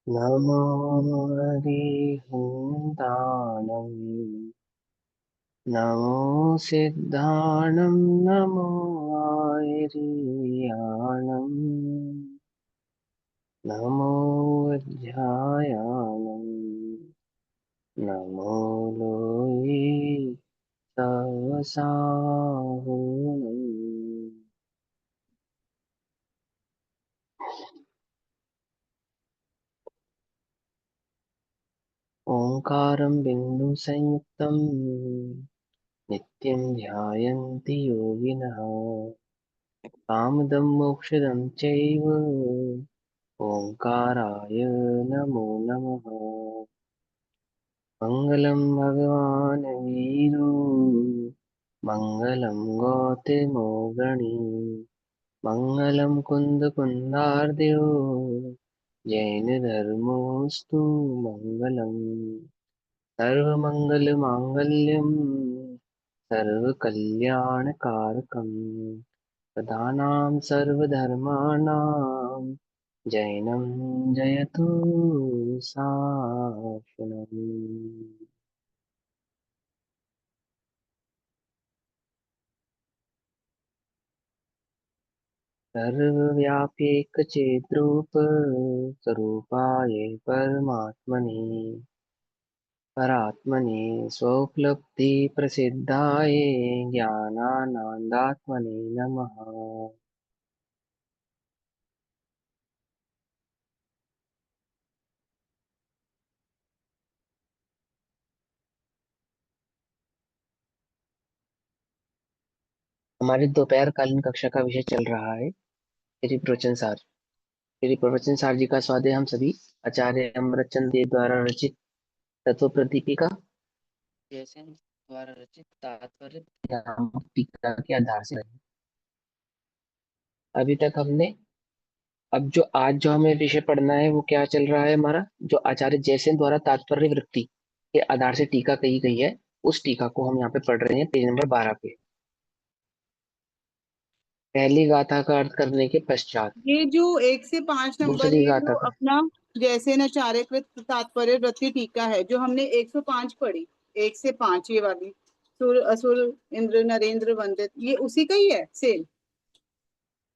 नमो हरिहन्ताणं नमो सिद्धाणं नमो आयर्याणं नमो अध्यायानं नमो लोये सवसाहुणम्। ओंकारं बिन्दुसंयुक्तं नित्यं ध्यायन्ति योगिनः कामदं मोक्षदं चैव ओंकाराय नमो नमः। मङ्गलं भगवान् वीरो मङ्गलं गौतमो गणी मङ्गलं कुन्दकुन्दार्द्यो जैनधर्मोऽस्तु मङ्गलम्। सर्वमङ्गलमाङ्गल्यं सर्वकल्याणकारकं प्रधानां सर्वधर्माणां जैनं जयतु शासनम्। सर्वव्याप्येकचेद्रूप स्वरूपाय परमात्मने परात्मने स्वोपलब्धिप्रसिद्धाय ज्ञानानन्दात्मने नमः। हमारी दोपहरकालीन कक्षा का विषय चल रहा है श्री प्रवचन सार। श्री प्रवचन सार जी का स्वाध्याय हम सभी आचार्य अमरचंद देव द्वारा रचित तत्व प्रदीपिका जैसे द्वारा रचित तात्पर्य नामक टीका के आधार से रहे। अभी तक हमने आज जो हमें विषय पढ़ना है वो क्या चल रहा है हमारा, जो आचार्य जयसेन द्वारा तात्पर्य वृत्ति के आधार से टीका कही गई है, उस टीका को हम यहाँ पे पढ़ रहे हैं पेज नंबर 12 पे। पहली गाथा का अर्थ करने के पश्चात ये जो 1 से 5 नंबर दूसरी ये गाथा जो का अपना जैसे नचार्यकृत तात्पर्य वृत्ति टीका है जो हमने 105 पढ़ी, 1 से 5 ये वाली सुर असुर इंद्र नरेंद्र वंदित, ये उसी का ही है सेम।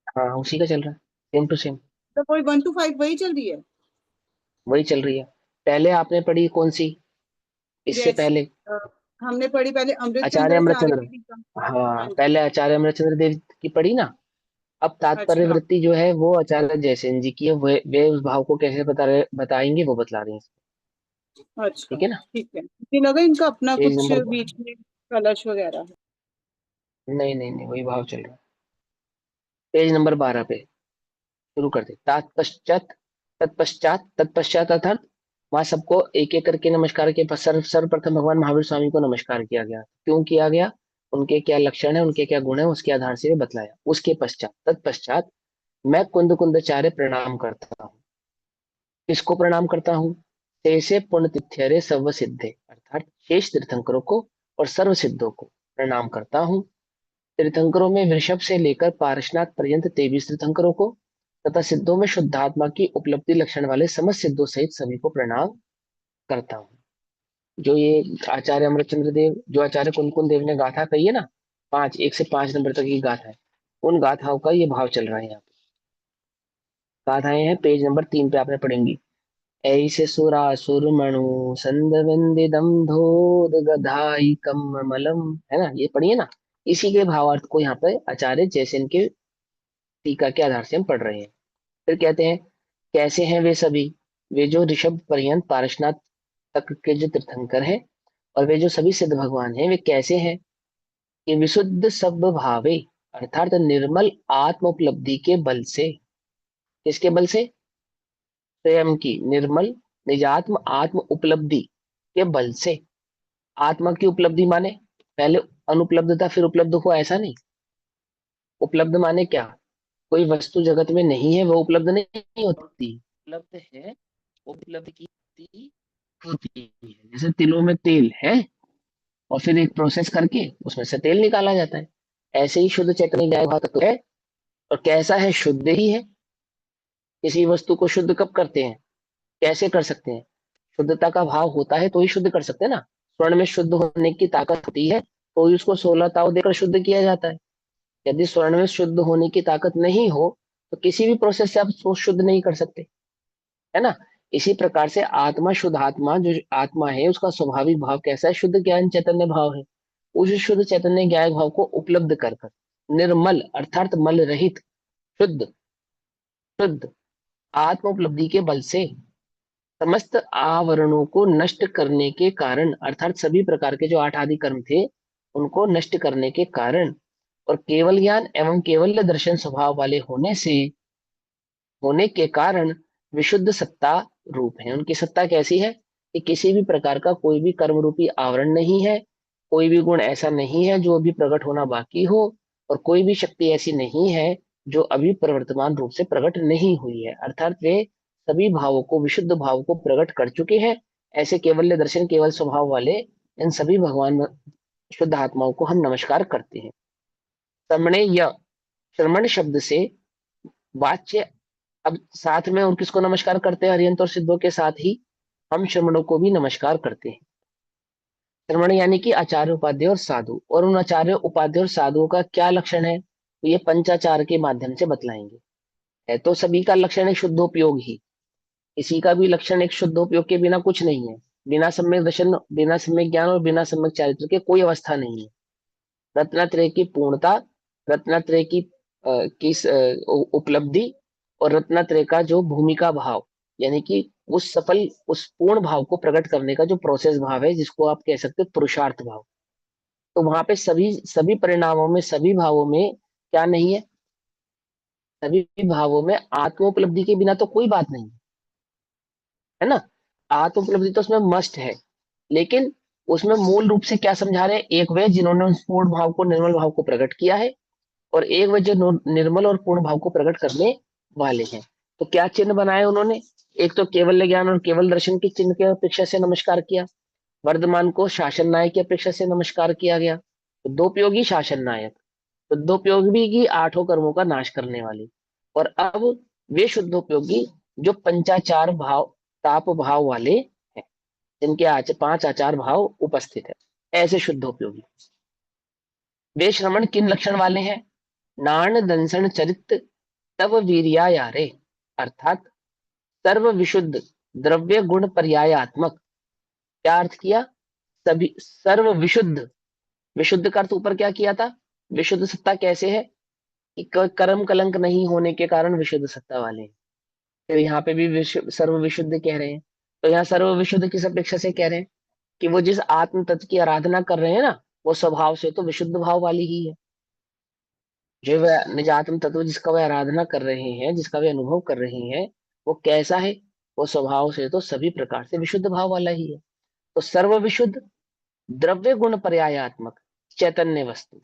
हाँ उसी का चल रहा है, सेम टू सेम तो कोई 1 to 5 वही चल रही है। वही चल रही है। पहले आपने पढ़ी कौन सी, इससे जैसे पहले? अ, हमने पढ़ी पहले आचार्य अमृतचंद्राचार्य अमृतचंद्र। की टीका। हाँ हाँ जी। पहले आचार्य अमृतचंद्र देव की पढ़ी ना। अब तात्पर्य अच्छा वृत्ति जो है वो आचार्य जयसेन जी की है। वे उस भाव को कैसे बताएंगे वो बतला रहे हैं। अच्छा ठीक है ना। ठीक है, मुझे लगा इनका अपना पेज कुछ नंबर बीच में कलश वगैरह है। नहीं नहीं नहीं, वही भाव चल रहा है। पेज नंबर 12 पे शुरू करते तत्पश्चात। तत्पश्चात तत्पश्चात अर्थात वहां सबको एक एक करके नमस्कार के सर्वप्रथम भगवान महावीर स्वामी को नमस्कार किया गया। क्यों किया गया? उनके क्या लक्षण है, उनके क्या गुण है, उसके आधार से बतलाया। उसके पश्चात तत्पश्चात मैं कुंद कुंदाचार्य प्रणाम करता हूँ। किसको प्रणाम करता हूँ? शेषे पुण्य तिथ्यरे सर्व सिद्धे, अर्थात शेष तीर्थंकरों को और सर्व सिद्धों को प्रणाम करता हूँ। तीर्थंकरों में वृषभ से लेकर पारशनाथ पर्यंत 23 तीर्थंकरों को तथा सिद्धों में शुद्धात्मा की उपलब्धि लक्षण वाले समस्त सिद्धों सहित सभी को प्रणाम करता हूँ। जो ये आचार्य अमरचंद्र देव, जो आचार्य कुंदकुन देव ने गाथा कही है ना, 1 से 5 नंबर तक की गाथा है, उन गाथाओं का ये भाव चल रहा है यहाँ पे। गाथाएं हैं पेज नंबर 3 पे, आपने पढ़ेंगी। ऐसे सुरासुर मणु संद वंदिदम धोद गधाई कमलम, है ना, ये पढ़िए ना। इसी के भावार्थ को यहाँ पे आचार्य जयसेन के टीका के आधार से हम पढ़ रहे हैं। फिर कहते हैं कैसे हैं वे सभी, वे जो ऋषभ पर्यंत पारशनाथ तक के जो तीर्थंकर हैं और वे जो सभी सिद्ध भगवान हैं, वे कैसे हैं कि विशुद्ध सब भावे, अर्थात निर्मल आत्म उपलब्धि के बल से। किसके बल से? स्वयं की निर्मल निजात्म आत्म उपलब्धि के बल से। आत्मा की उपलब्धि माने पहले अनुपलब्ध था फिर उपलब्ध हुआ, ऐसा नहीं। उपलब्ध माने क्या? कोई वस्तु जगत में नहीं है वो उपलब्ध नहीं होती, उपलब्ध है वो उपलब्ध की होती है। जैसे तिलों में तेल है और फिर एक प्रोसेस करके उसमें से तेल निकाला जाता है, ऐसे ही शुद्ध चैतन्य ज्ञान भाव तत्व है। और कैसा है? शुद्ध ही है। किसी वस्तु को शुद्ध कब करते हैं? कैसे कर सकते हैं? शुद्धता का भाव होता है तो ही शुद्ध कर सकते हैं ना। स्वर्ण में शुद्ध होने की ताकत होती है तो ही उसको 16 ताव देकर शुद्ध किया जाता है। यदि स्वर्ण में शुद्ध होने की ताकत नहीं हो तो किसी भी प्रोसेस से आप उसको शुद्ध नहीं कर सकते, है ना। इसी प्रकार से आत्मा, शुद्ध आत्मा, जो आत्मा है उसका स्वाभाविक भाव कैसा है? शुद्ध ज्ञान चैतन्य भाव है। उस शुद्ध चैतन्य ज्ञान भाव को उपलब्ध कर कर निर्मल अर्थात मल रहित, शुद्ध शुद्ध आत्म उपलब्धि के बल से समस्त आवरणों को नष्ट करने के कारण, अर्थात सभी प्रकार के जो 8 आदि कर्म थे उनको नष्ट करने के कारण, और केवल ज्ञान एवं केवल दर्शन स्वभाव वाले होने के कारण विशुद्ध सत्ता रूप है। उनकी सत्ता कैसी है कि किसी भी प्रकार का कोई भी कर्म रूपी आवरण नहीं है, कोई भी गुण ऐसा नहीं है जो अभी प्रकट होना बाकी हो, और कोई भी शक्ति ऐसी नहीं है जो अभी प्रवर्तमान रूप से प्रकट नहीं हुई है। अर्थात वे सभी भावों को, विशुद्ध भाव को प्रकट कर चुके हैं। ऐसे केवल दर्शन, केवल स्वभाव वाले इन सभी भगवान शुद्ध आत्माओं को हम नमस्कार करते हैं। श्रमणेय, श्रमण शब्द से वाच्य, अब साथ में और किसको नमस्कार करते हैं? हरियंत और सिद्धों के साथ ही हम श्रमणों को भी नमस्कार करते हैं। श्रमण यानी कि आचार्य, उपाध्याय और साधु। और उन आचार्य, उपाध्याय और साधुओं का क्या लक्षण है तो ये पंचाचार के माध्यम से बतलाएंगे। है तो सभी का लक्षण एक शुद्धोपयोग ही, किसी का भी लक्षण एक शुद्धोपयोग के बिना कुछ नहीं है। बिना सम्यक दर्शन, बिना सम्यक ज्ञान और बिना सम्यक चारित्र के कोई अवस्था नहीं है। रत्नत्रय की पूर्णता, रत्नत्रय की उपलब्धि, और रत्नत्रय का जो भूमिका भाव, यानी कि उस सफल, उस पूर्ण भाव को प्रकट करने का जो प्रोसेस भाव है, जिसको आप कह सकते हो पुरुषार्थ भाव। तो वहां पे सभी सभी परिणामों में, सभी भावों में क्या नहीं है? सभी भावों में आत्मोपलब्धि के बिना तो कोई बात नहीं, है ना। आत्मोपलब्धि तो उसमें मस्ट है, लेकिन उसमें मूल रूप से क्या समझा रहे हैं? एक वे जिन्होंने उस पूर्ण भाव को, निर्मल भाव को प्रकट किया है, और एक वे जो निर्मल और पूर्ण भाव को प्रकट करने वाले हैं। तो क्या चिन्ह बनाए उन्होंने? एक तो केवल ज्ञान और केवल दर्शन की चिन्ह की अपेक्षा से नमस्कार किया। वर्धमान को शासन नायक की अपेक्षा से नमस्कार किया गया। तो दो उपयोगी शासन नायक, तो दो उपयोगी की आठों कर्मों का नाश करने वाली। और अब वे शुद्ध उपयोगी जो पंचाचार भाव, ताप भाव वाले हैं, जिनके 5 आचार भाव उपस्थित है, ऐसे शुद्ध उपयोगी। वे श्रमण किन लक्षण वाले हैं? नाण दंसन चरित तव वीरिया यारे, अर्थात सर्व विशुद्ध, द्रव्य गुण पर्यायात्मक। क्या अर्थ किया? सभी सर्व विशुद्ध, विशुद्ध का अर्थ ऊपर क्या किया था? विशुद्ध सत्ता कैसे है कि कर्म कलंक नहीं होने के कारण विशुद्ध सत्ता वाले हैं। तो यहाँ पे भी सर्व विशुद्ध कह रहे हैं। तो यहाँ सर्व विशुद्ध किस अपेक्षा से कह रहे हैं? कि वो जिस आत्म तत्व की आराधना कर रहे हैं ना, वो स्वभाव से तो विशुद्ध भाव वाली ही है। जो वह निज आत्म तत्व जिसका वे आराधना कर रहे हैं, जिसका वे अनुभव कर रहे हैं, वो कैसा है? वो स्वभाव से तो सभी प्रकार से विशुद्ध भाव वाला ही है। तो सर्व विशुद्ध, द्रव्य गुण पर्यायात्मक, चैतन्य वस्तु,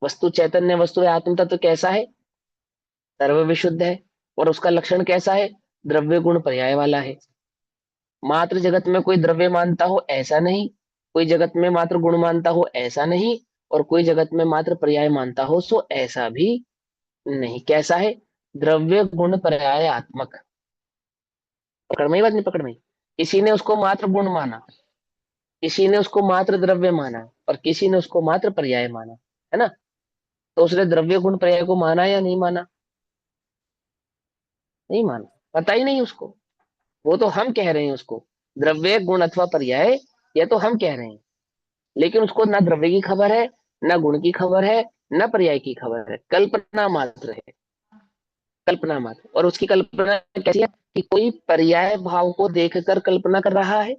वस्तु चैतन्य वस्तु है। आत्म तत्व कैसा है? सर्व विशुद्ध है। और उसका लक्षण कैसा है? द्रव्य गुण पर्याय वाला है। मात्र जगत में कोई द्रव्य मानता हो ऐसा नहीं, कोई जगत में मात्र गुण मानता हो ऐसा नहीं, और कोई जगत में मात्र पर्याय मानता हो सो ऐसा भी नहीं। कैसा है? द्रव्य गुण पर्यायात्मक। पकड़ में ही बात नहीं? पकड़ में ही। किसी ने उसको मात्र गुण माना, किसी ने उसको मात्र द्रव्य माना, और किसी ने उसको मात्र पर्याय माना, है ना। तो उसने द्रव्य गुण पर्याय को माना या नहीं माना? नहीं माना, पता ही नहीं उसको। वो तो हम कह रहे हैं उसको द्रव्य गुण अथवा पर्याय, ये तो हम कह रहे हैं। लेकिन उसको ना द्रव्य की खबर है, ना गुण की खबर है, ना पर्याय की खबर है, कल्पना मात्र है। कल्पना मात्र। और उसकी कल्पना कैसी है कि कोई पर्याय भाव को देखकर कल्पना कर रहा है,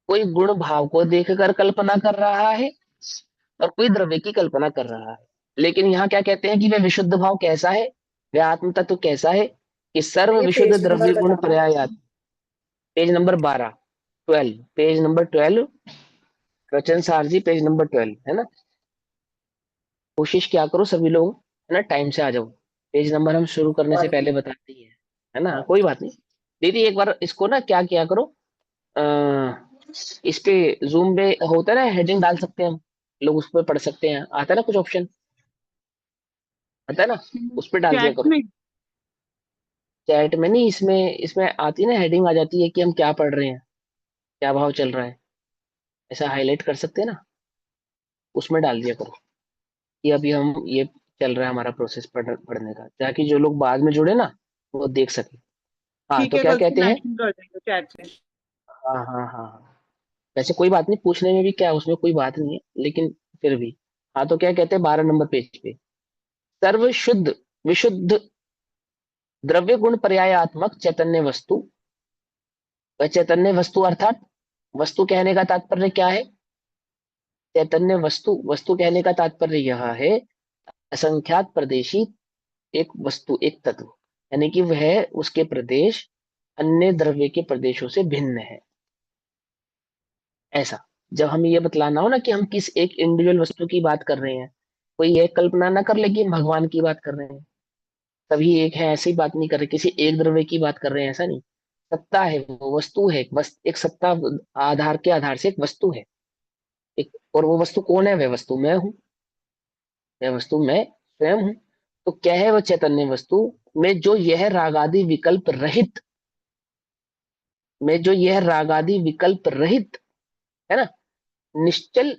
कोई गुण भाव को देखकर कल्पना कर रहा है, और कोई द्रव्य की कल्पना कर रहा है। लेकिन यहाँ क्या कहते हैं कि वह विशुद्ध भाव कैसा है, वह आत्म तत्व कैसा है कि सर्व ये विशुद्ध पेज नंबर द्रव्य गुण बताना। पर्याय। पेज नंबर 12, 12, पेज नंबर 12, रचन सार जी, पेज नंबर 12, है ना। कोशिश क्या करो सभी लोग, है ना, टाइम से आ जाओ। पेज नंबर हम शुरू करने से पहले बताते ही है ना, कोई बात नहीं। दीदी एक बार इसको ना क्या किया करो, इस पे जूम पे होता है ना, हेडिंग डाल सकते हैं हम लोग, उस पर पढ़ सकते हैं, आता है ना कुछ ऑप्शन, आता है ना, उस पर डाल दिया चैट करो। में। चैट में नहीं, इसमें इसमें आती ना, हेडिंग आ जाती है कि हम क्या पढ़ रहे हैं, क्या भाव चल रहा है, ऐसा हाईलाइट कर सकते हैं ना, उसमें डाल दिया करो कि अभी हम ये चल रहा है हमारा प्रोसेस पढ़ने का, ताकि जो लोग बाद में जुड़े ना वो देख सके। हाँ, ठीक तो है, क्या कल से कहते हैं। मेंशन कर देंगे चैट से। हाँ हाँ हाँ हाँ, वैसे कोई बात नहीं, पूछने में भी क्या है, उसमें कोई बात नहीं है, लेकिन फिर भी। हाँ, तो क्या कहते हैं 12 नंबर पेज पे, सर्व शुद्ध विशुद्ध द्रव्य गुण पर्यायात्मक चैतन्य वस्तु। वह चैतन्य वस्तु अर्थात, वस्तु कहने का तात्पर्य क्या है, चैतन्य वस्तु, वस्तु कहने का तात्पर्य यह है, असंख्यात प्रदेशी एक वस्तु, एक तत्व, यानी कि वह, उसके प्रदेश अन्य द्रव्य के प्रदेशों से भिन्न है। ऐसा, जब हमें यह बतलाना हो ना कि हम किस एक इंडिविजुअल वस्तु की बात कर रहे हैं, कोई यह कल्पना ना कर ले कि हम भगवान की बात कर रहे हैं, सभी एक है ऐसी बात नहीं कर रहे, किसी एक द्रव्य की बात कर रहे हैं, ऐसा नहीं। सत्ता है, वो वस्तु है, बस एक सत्ता आधार के आधार से एक वस्तु है, एक, और वो वस्तु कौन है, वह वस्तु मैं हूँ, वह वस्तु मैं स्वयं हूँ। तो क्या है वह चैतन्य वस्तु, में जो यह रागादि विकल्प रहित, में जो यह रागादि विकल्प रहित है ना, निश्चल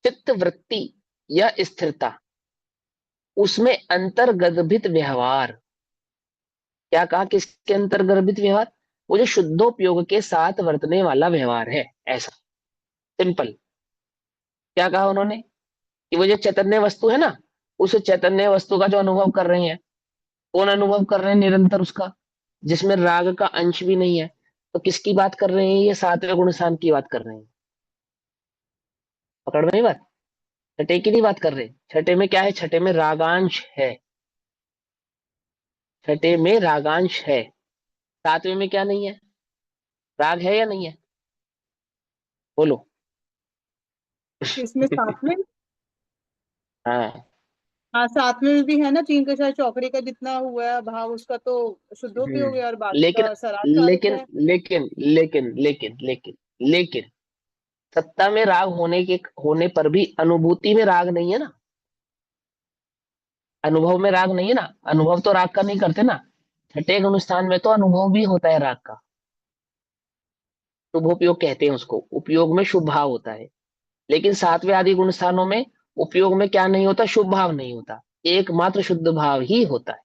चित्त वृत्ति या स्थिरता, उसमें अंतर्गर्भित व्यवहार। क्या कहा, किसके अंतर्गर्भित व्यवहार, वो जो शुद्धोपयोग के साथ वर्तने वाला व्यवहार है, ऐसा सिंपल। क्या कहा उन्होंने कि वो जो चैतन्य वस्तु है ना, उस चैतन्य वस्तु का जो अनुभव कर रहे हैं, कौन अनुभव कर रहे हैं निरंतर उसका, जिसमें राग का अंश भी नहीं है। तो किसकी बात कर रहे हैं, ये सातवें गुण स्थान की बात कर रहे हैं। पकड़ में नहीं बात, छठे की नहीं बात कर रहे, छठे में क्या है, छठे में रागांश है, छठे में रागांश है, सातवें में क्या नहीं है, राग है या नहीं है, बोलो। इसमें साथ में, हाँ। हाँ साथ में भी है ना, तीन के साथ चौकड़ी का जितना हुआ है भाव उसका तो शुद्धोपयोग है, और बाकी लेकिन का सराचारिक लेकिन है। लेकिन लेकिन सत्ता में राग होने के होने पर भी अनुभूति में राग नहीं है ना, अनुभव में राग नहीं है ना, अनुभव तो राग का नहीं करते ना। छठे गुण स्थान में तो अनुभव भी होता है राग का, शुभोपयोग कहते हैं उसको, उपयोग में शुभ भाव होता है। लेकिन सातवें आदि गुण स्थानों में उपयोग में क्या नहीं होता, शुभ भाव नहीं होता, एकमात्र शुद्ध भाव ही होता है।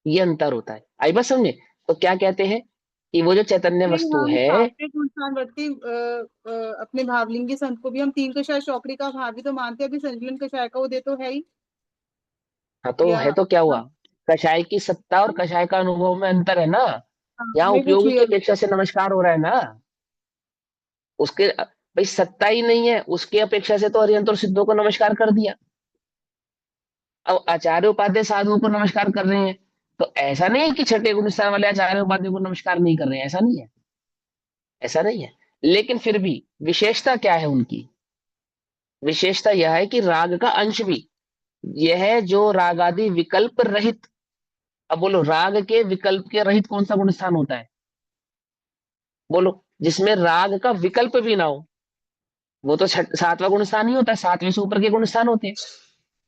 ये अंतर होता है, आई बात समझे। तो क्या कहते हैं कि वो जो चैतन्य नहीं, वस्तु हम है। सात्विक गुणसान वृत्ति अपने भावलिंगी संत को भी हम तीन कषाय चौकड़ी का भाव भी तो मानते हैं, अभी संचलन कषाय का वो दे तो है ही। हाँ, तो या है तो क्या हुआ, हम, कषाय की सत्ता और कषाय का अनुभव में अंतर है ना, हाँ, यहाँ हमें वो उपयोगी की क्लियर हो अपेक्षा से नमस्कार हो रहा है ना, उसके भाई सत्ता ही नहीं है, उसकी अपेक्षा से तो अरिहंत और सिद्धों को नमस्कार कर दिया। अब आचार्य उपाध्याय साधुओं को नमस्कार कर रहे हैं, तो ऐसा नहीं है कि छठे गुण स्थान वाले आचार्य उपाध्याय को नमस्कार नहीं कर रहे हैं, ऐसा नहीं है, ऐसा नहीं है। लेकिन फिर भी विशेषता क्या है उनकी, विशेषता यह है कि राग का अंश भी, यह जो रागादि विकल्प रहित, अब बोलो राग के विकल्प के रहित कौन सा गुण स्थान होता है, बोलो, जिसमें राग का विकल्प भी ना हो, वो तो सातवां गुण स्थान ही होता है, सातवें से ऊपर के गुण स्थान होते हैं।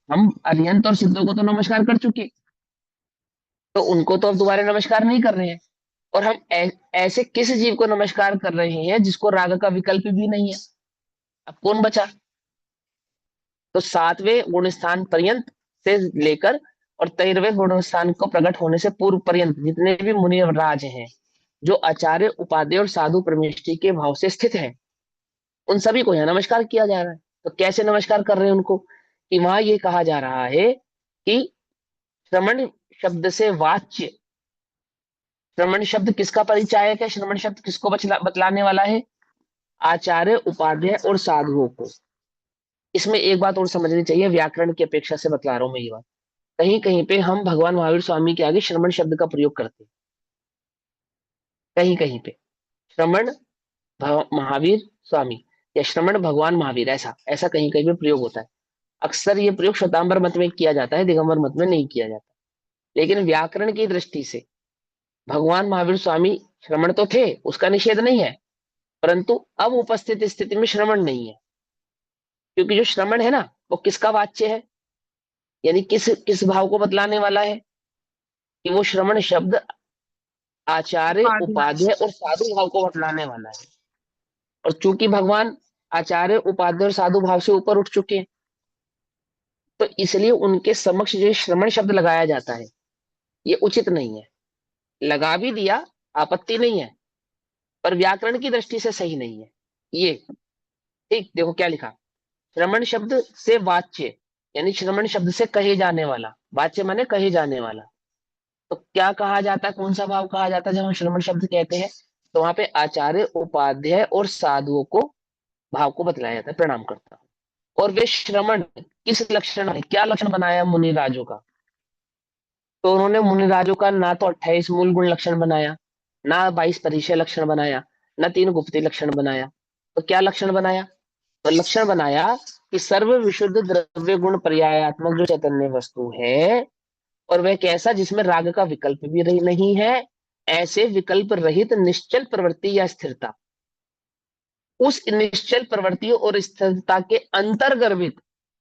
हम अरिहंत और सिद्धों को तो नमस्कार कर चुके, तो उनको तो अब दोबारा नमस्कार नहीं कर रहे हैं। और हम ऐसे किस जीव को नमस्कार कर रहे हैं जिसको राग का विकल्प भी नहीं है, अब कौन बचा। तो सातवें गुण स्थान पर्यंत से लेकर और 13वें गुण स्थान को प्रकट होने से पूर्व पर्यंत जितने भी मुनि राज हैं, जो आचार्य उपाध्याय और साधु परमेष्टि के भाव से स्थित हैं, उन सभी को यहाँ नमस्कार किया जा रहा है। तो कैसे नमस्कार कर रहे हैं उनको, कि वहां ये कहा जा रहा है कि श्रमण शब्द से वाच्य, श्रमण शब्द किसका परिचायक है, श्रमण शब्द किसको बतलाने वाला है, आचार्य उपाध्याय और साधुओं को। इसमें एक बात और समझनी चाहिए, व्याकरण की अपेक्षा से बतला रहा हूं मैं ये बात, कहीं कहीं पे हम भगवान महावीर स्वामी के आगे श्रमण शब्द का प्रयोग करते हैं, कहीं कहीं पे श्रमण महावीर स्वामी या श्रमण भगवान महावीर, ऐसा ऐसा कहीं कहीं पे प्रयोग होता है। अक्सर ये प्रयोग श्वेतांबर मत में किया जाता है, दिगंबर मत में नहीं किया जाता। लेकिन व्याकरण की दृष्टि से भगवान महावीर स्वामी श्रमण तो थे, उसका निषेध नहीं है, परंतु अब उपस्थित स्थिति में श्रमण नहीं है, क्योंकि जो श्रमण है ना, वो किसका वाच्य है, यानी किस किस भाव को बतलाने वाला है, कि वो श्रवण शब्द आचार्य, उपाधि। उपाध्याय और साधु भाव को बतलाने वाला है। और चूंकि भगवान आचार्य, उपाध्याय और साधु भाव से ऊपर उठ चुके हैं, तो इसलिए उनके समक्ष जो श्रवण शब्द लगाया जाता है ये उचित नहीं है। लगा भी दिया, आपत्ति नहीं है, पर व्याकरण की दृष्टि से सही नहीं है ये। ठीक, देखो क्या लिखा। श्रवण शब्द से वाच्य, यानी श्रवण शब्द से कहे जाने वाला, वाच्य माने कहे जाने वाला। तो क्या कहा जाता है, कौन सा भाव कहा जाता है जब हम श्रवण शब्द कहते हैं? तो वहां पे आचार्य, उपाध्याय और साधुओं को भाव को बतलाया जाता है, प्रणाम करता हूं। और वे श्रवण किस लक्षण में, क्या लक्षण बनाया मुनि राजों का? तो उन्होंने मुनि राजों का ना तो 28 मूल गुण लक्षण बनाया, ना 22 परिचय लक्षण बनाया, ना 3 गुप्ती लक्षण बनाया। तो क्या लक्षण बनाया? तो लक्षण बनाया कि सर्व विशुद्ध द्रव्य गुण पर्यायात्मक जो चैतन्य वस्तु है, और वह कैसा, जिसमें राग का विकल्प भी नहीं है, ऐसे विकल्प रहित निश्चल प्रवृत्ति या स्थिरता। उस निश्चल प्रवृत्ति और स्थिरता के अंतर्गर्भित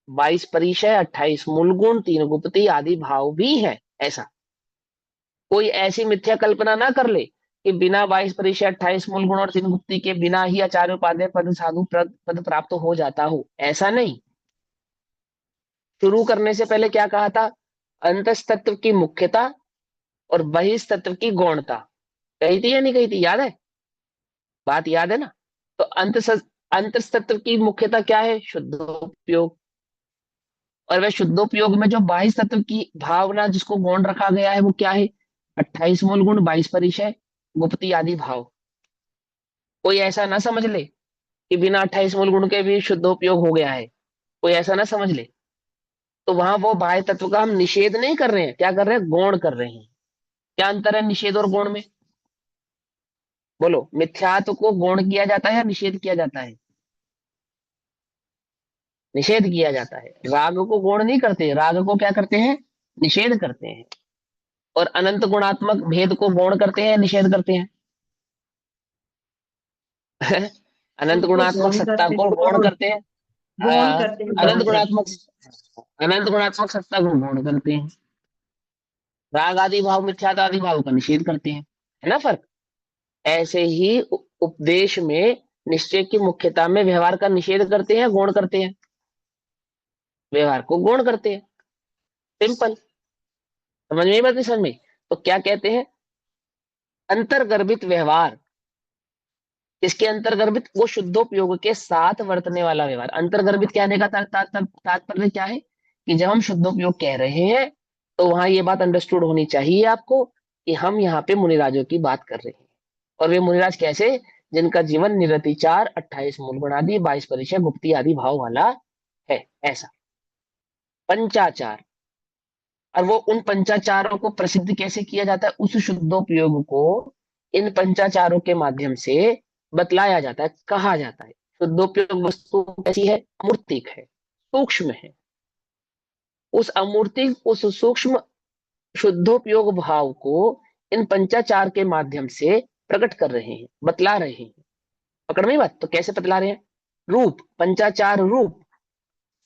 22 परिचय, 28 मूल गुण, 3 गुप्ती आदि भाव भी है। ऐसा कोई ऐसी मिथ्या कल्पना ना कर ले कि बिना 22 परिचय, 28 मूल गुण और 3 गुप्ती के बिना ही आचार्य, उपाध्याय पद, साधु पद प्राप्त हो जाता हो, ऐसा नहीं। शुरू करने से पहले क्या कहा था? अंतस्तत्व की मुख्यता और बहिस्तत्व की गौणता कही थी या नहीं कही थी, याद है? बात याद है ना? तो अंतस्तत्व की मुख्यता क्या है? शुद्धोपयोग। और वह शुद्धोपयोग में जो बाह्य तत्व की भावना जिसको गौण रखा गया है वो क्या है? 28 मूल गुण, 22 परिचय, गुप्ती आदि भाव। कोई ऐसा ना समझ ले कि बिना 28 मूल गुण के भी शुद्धोपयोग हो गया है, कोई ऐसा ना समझ ले। तो वहां वो बाह्य तत्व का हम निषेध नहीं कर रहे हैं, क्या कर रहे हैं? गौण कर रहे हैं। क्या अंतर है निषेध और गौण में? बोलो, मिथ्यात्व को गौण किया जाता है या निषेध किया जाता है? निषेध किया जाता है। राग को गौण नहीं करते, राग को क्या करते हैं? निषेध करते हैं। और अनंत गुणात्मक भेद को गौण करते हैं, निषेध करते हैं? अनंत उसको गुणात्मक गौण सत्ता करते को गौण हैं। करते हैं। गौण आ, करते हैं, अनंत गौण करते गुणात्मक, हैं। अनंत गुणात्मक सत्ता को गौण करते हैं। राग आदि भाव, मिथ्यात्व आदि भाव का निषेध करते हैं। है ना फर्क? ऐसे ही उपदेश में निश्चय की मुख्यता में व्यवहार का निषेध करते हैं, गौण करते हैं? व्यवहार को गौण करते हैं। सिंपल। समझ में ही बात नहीं? समझ में? तो क्या कहते हैं? अंतर्गर्भित व्यवहार। इसके अंतर्गर्भित वो शुद्धोपयोग के साथ वर्तने वाला व्यवहार। अंतर्गर्भित कहने का तात्पर्य क्या है? कि जब हम शुद्धोपयोग कह रहे हैं तो वहां ये बात अंडरस्टूड होनी चाहिए आपको कि हम यहाँ पे मुनिराजों की बात कर रहे हैं। और वे मुनिराज कैसे? जिनका जीवन निरतिचार, 28 मूल गुण आदि, 22 परिचय, गुप्ती आदि भाव वाला है। ऐसा पंचाचार। और वो उन पंचाचारों को प्रसिद्ध कैसे किया जाता है? उस शुद्धोपयोग को इन पंचाचारों के माध्यम से बतलाया जाता है, कहा जाता है। शुद्धोपयोग वस्तु कैसी है? अमूर्तिक है, सूक्ष्म है। उस अमूर्तिक, उस सूक्ष्म शुद्धोपयोग भाव को इन पंचाचार के माध्यम से प्रकट कर रहे हैं, बतला रहे हैं। पकड़ में बात? तो कैसे बतला रहे हैं? रूप, पंचाचार रूप,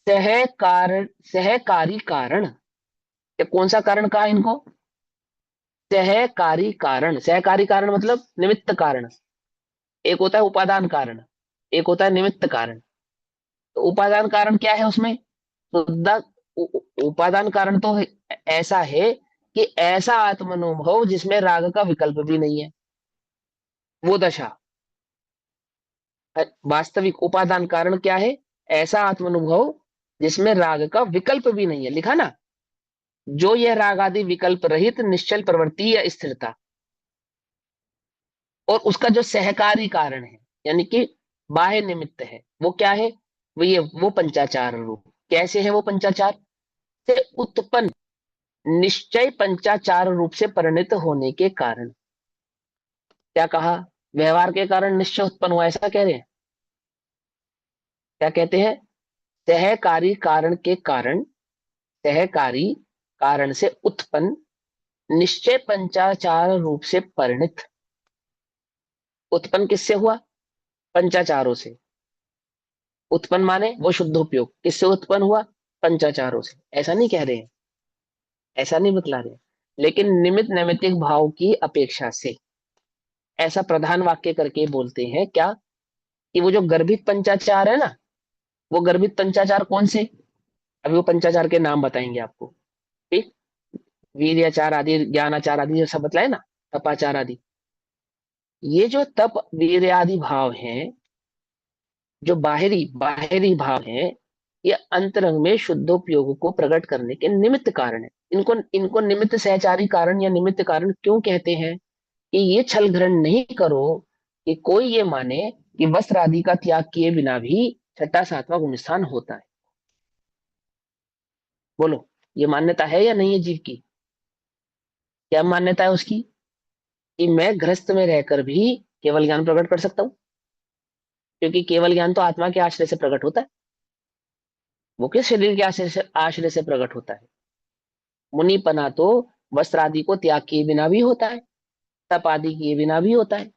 सहकारी कारण। ये कौन सा कारण कहा इनको? सहकारी कारण। सहकारी कारण मतलब निमित्त कारण। एक होता है उपादान कारण, एक होता है निमित्त कारण। तो उपादान कारण क्या है उसमें? शुद्ध उपादान कारण तो ऐसा है कि ऐसा आत्मानुभव जिसमें राग का विकल्प भी नहीं है, वो दशा। वास्तविक उपादान कारण क्या है? ऐसा आत्मानुभव जिसमें राग का विकल्प भी नहीं है। लिखा ना? जो यह राग आदि विकल्प रहित निश्चल प्रवृत्ति या स्थिरता, और उसका जो सहकारी कारण है, यानी कि बाह्य निमित्त है, वो क्या है? वो पंचाचार रूप। कैसे है वो पंचाचार? से उत्पन्न निश्चय पंचाचार रूप से परिणित होने के कारण। क्या कहा? व्यवहार के कारण निश्चय उत्पन्न हुआ, ऐसा कह रहे हैं? क्या कहते हैं? सहकारी कारण के कारण, सहकारी कारण से उत्पन्न निश्चय पंचाचार रूप से परिणित। उत्पन्न किससे हुआ? पंचाचारों से। उत्पन्न माने वो शुद्धोपयोग किससे उत्पन्न हुआ? पंचाचारों से। ऐसा नहीं कह रहे हैं, ऐसा नहीं बतला रहे हैं। लेकिन निमित्त नैमित्तिक भाव की अपेक्षा से। ऐसा प्रधान वाक्य करके बोलते हैं क्या, कि वो जो गर्भित पंचाचार है ना, वो गर्भित पंचाचार कौन से, अभी वो पंचाचार के नाम बताएंगे आपको। ठीक, वीर्याचार आदि, ज्ञानाचार आदि जो सब बतलाए ना, तपाचार आदि, ये जो तप वीर्य आदि भाव हैं, जो बाहरी बाहरी भाव हैं, ये अंतरंग में शुद्धोपयोग को प्रकट करने के निमित्त कारण है। इनको इनको निमित्त सहचारी कारण या निमित्त कारण क्यों कहते हैं, कि ये छल ग्रहण नहीं करो कि कोई ये माने कि वस्त्र आदि का त्याग किए बिना भी छठा सातवां गुण स्थान होता है। बोलो, ये मान्यता है या नहीं है जीव की? क्या मान्यता है उसकी, कि मैं गृहस्थ में रहकर भी केवल ज्ञान प्रकट कर सकता हूं? क्योंकि केवल ज्ञान तो आत्मा के आश्रय से प्रकट होता है, वो किस शरीर के आश्रय से प्रकट होता है? मुनिपना तो वस्त्र आदि को त्याग किए बिना भी होता है, तप आदि किए बिना भी होता है,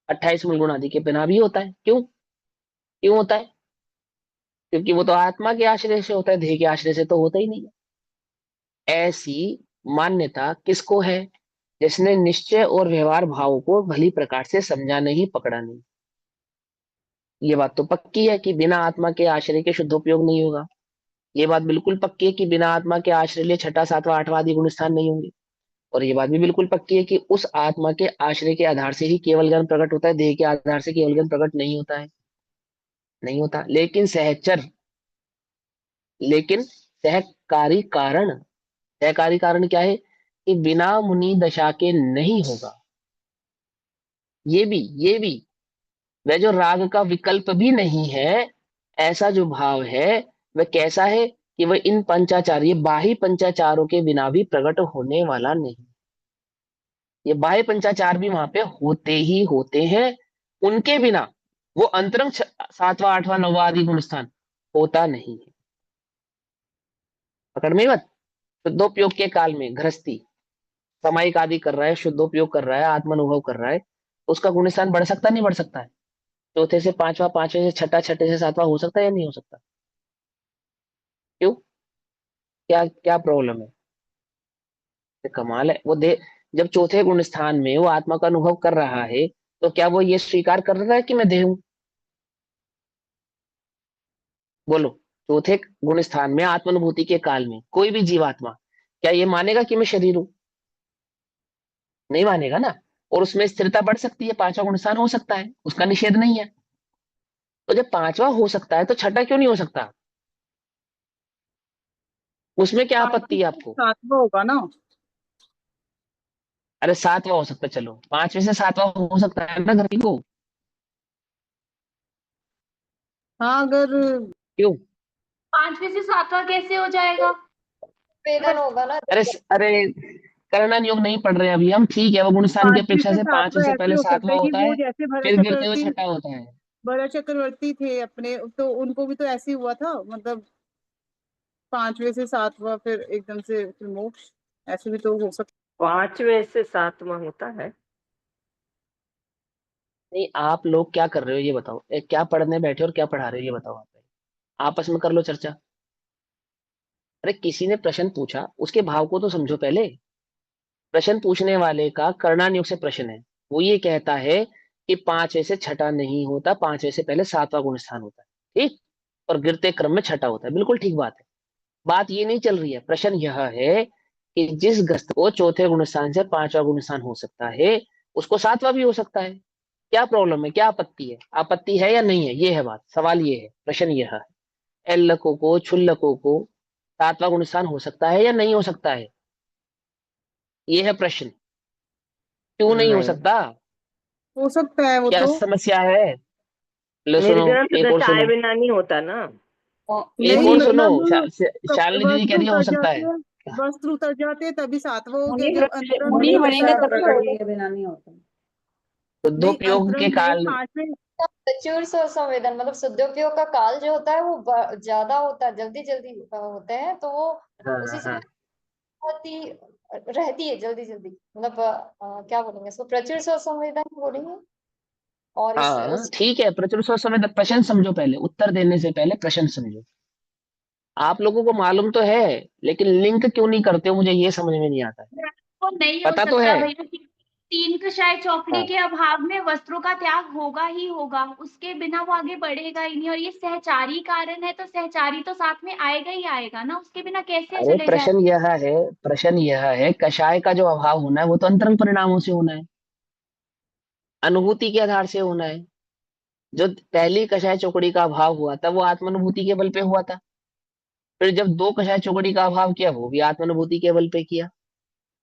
28 मूल गुण आदि के बिना भी होता है। क्यों, क्यों होता है? क्योंकि वो तो आत्मा के आश्रय से होता है, देह के आश्रय से तो होता ही नहीं है। ऐसी मान्यता किसको है, जिसने निश्चय और व्यवहार भाव को भली प्रकार से समझा नहीं, पकड़ा नहीं। ये बात तो पक्की है कि बिना आत्मा के आश्रय के शुद्धोपयोग नहीं होगा। ये बात बिल्कुल पक्की है कि बिना आत्मा के आश्रय लिए छठा सातवां आठवां आदि गुण स्थान नहीं होंगे। और ये बात भी बिल्कुल पक्की है कि उस आत्मा के आश्रय के आधार से ही केवल ज्ञान प्रकट होता है, देह के आधार से केवल ज्ञान प्रकट नहीं होता है। नहीं होता। लेकिन सहकारी कारण क्या है, कि बिना मुनि दशा के नहीं होगा। ये भी वह जो राग का विकल्प भी नहीं है, ऐसा जो भाव है, वह कैसा है, कि वह इन पंचाचार, ये बाह्य पंचाचारों के बिना भी प्रकट होने वाला नहीं। ये बाह्य पंचाचार भी वहां पे होते ही होते हैं, उनके बिना वो अंतरंग सातवां आठवां नौवां आदि गुण स्थान होता नहीं है। पकड़ में मत। शुद्धोपयोग के काल में गृहस्थी सामायिक आदि कर रहा है, शुद्धोपयोग कर रहा है, आत्मानुभव कर रहा है, उसका गुण स्थान बढ़ सकता नहीं बढ़ सकता है? चौथे से पांचवा, पांचवे से छठा, छठे से सातवां हो सकता है या नहीं हो सकता? क्यों, क्या क्या प्रॉब्लम है? ये कमाल है। वो दे, जब चौथे गुण स्थान में वो आत्मा का अनुभव कर रहा है, तो क्या वो ये स्वीकार कर रहा है कि मैं देह हूं? बोलो, चौथे गुण स्थान में आत्मानुभूति के काल में कोई भी जीवात्मा क्या ये मानेगा कि मैं शरीर हूं? नहीं मानेगा ना। और उसमें स्थिरता बढ़ सकती है, पांचवा गुण स्थान हो सकता है, उसका निषेध नहीं है। तो जब पांचवा हो सकता है तो छठा क्यों नहीं हो सकता? उसमें क्या आपत्ति पांचवें है से आपको? सातवां होगा ना। अरे सातवां हो सकता है, चलो पांचवे से सातवां हो सकता है ना घर को। हाँ, अगर क्यों? पांचवे से सातवां कैसे हो जाएगा? वेदन होगा ना। अरे करना योग नहीं पढ़ रहे अभी हम, ठीक है, वो गुण स्थान की पांचवें अपेक्षा से से पांचवे सातवां से ऐसे पहले हो सकता है सातवां कि होता वो है, जैसे फिर गिरते हुए छठा होता है। भरत चक्रवर्ती थे अपने, तो उनको भी तो ऐसे ही हुआ था, मतलब पांचवे से सातवां फिर एकदम से फिर मोक्ष, ऐसे भी तो हो सकता। पांचवे से सातवां होता है। नहीं, आप लोग क्या कर रहे हो ये बताओ, क्या पढ़ने बैठे हो और क्या पढ़ा रहे हो ये बताओ आप। आपस में कर लो चर्चा। अरे किसी ने प्रश्न पूछा, उसके भाव को तो समझो पहले। प्रश्न पूछने वाले का कर्णानुग से प्रश्न है। वो ये कहता है कि पांचवे से छठा नहीं होता, पांचवे से पहले सातवां गुण स्थान होता है, ठीक, और गिरते क्रम में छठा होता है, बिल्कुल ठीक बात है। बात ये नहीं चल रही है, प्रश्न यह है कि जिस ग्रस्त को चौथे गुण स्थान से पांचवा गुण स्थान हो सकता है, उसको सातवां भी हो सकता है। क्या प्रॉब्लम है, क्या आपत्ति है? आपत्ति है या नहीं है, ये है बात, सवाल ये है, प्रश्न यह है। एल्लकों को क्षुल्लकों को सातवां गुण स्थान हो सकता है या नहीं हो सकता है, ये है प्रश्न। क्यों नहीं हो नहीं, सकता? हो सकता है वो क्या तो। समस्या है? लो सुनो, निर्ग्रंथ एक और दशाए सुनो, बिना नहीं होता ना। एक नहीं और सुनो। मतलब शालिनी दीदी कह वस्त्र रही है हो उतर सकता जाते है। हैं, वस्त्र उतर जाते हैं तभी सातवां हो गया, मुनि जब अंतरंग मुनि में बनेगा दशा तभी प्रकट होगा। हुई। के बिना नहीं होता। नहीं, शुद्धोपयोग के अंतरंग में काल। पांचवें। प्रचुर संवेदन मतलब शुद्धोपयोग का काल जो होता है वो ज्यादा होता है, जल्दी जल्दी होते हैं, तो वो हाँ उसी हाँ समय होती रहती है जल्दी जल्दी, मतलब क्या बोलेंगे इसको, प्रचुर संवेदन बोलेंगे। और हाँ, उस ठीक है, प्रचुर स्व समय प्रश्न समझो, पहले उत्तर देने से पहले प्रश्न समझो। आप लोगों को मालूम तो है, लेकिन लिंक क्यों नहीं करते हो, मुझे ये समझ में नहीं आता है। वो नहीं हो पता तो सकता है। भैया। तीन कषाय चौकड़ी हाँ, के अभाव में वस्त्रों का त्याग होगा ही होगा, उसके बिना वो आगे बढ़ेगा ही नहीं। और ये सहचारी कारण है, तो सहचारी तो साथ में आएगा ही आएगा ना, उसके बिना कैसे अरे चले जाए। प्रश्न यह है कषाय का जो अभाव होना है वो तो अंतरंग परिणामों से होना है, अनुभूति के आधार से होना है। जो पहली कषाय चौकड़ी का अभाव हुआ था वो आत्मानुभूति के बल पे हुआ था। फिर जब दो कषाय चौकड़ी का अभाव किया वो भी आत्मानुभूति के बल पे किया।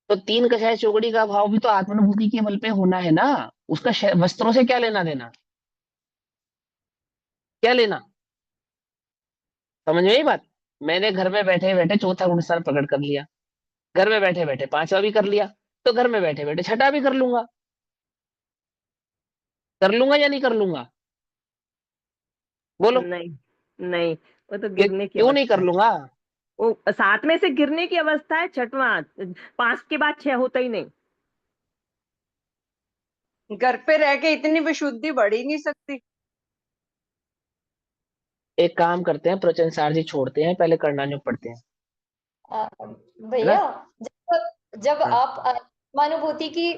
तो तीन कषाय चौकड़ी का अभाव भी तो आत्मानुभूति के बल पे होना है ना। उसका वस्त्रों से क्या लेना देना, क्या लेना, समझ में आई बात। मैंने घर में बैठे बैठे चौथा गुण स्थान प्रकट कर लिया, घर में बैठे बैठे पांचवा भी कर लिया, तो घर में बैठे बैठे छठा भी कर लूंगा या नहीं कर लूंगा, बोलो। नहीं, नहीं, वो तो गिरने की क्यों नहीं अवस्था कर है। लूंगा। वो 7 में से गिरने की अवस्था है, छठवां। 5 के बाद 6 होता ही नहीं। घर पे रह के इतनी विशुद्धि बढ़ ही नहीं सकती। एक काम करते हैं, प्रवचन सार जी छोड़ते हैं, पहले करना जो पढ़ते हैं, है ना। भैया, जब जब हाँ आप आत्मानुभूति की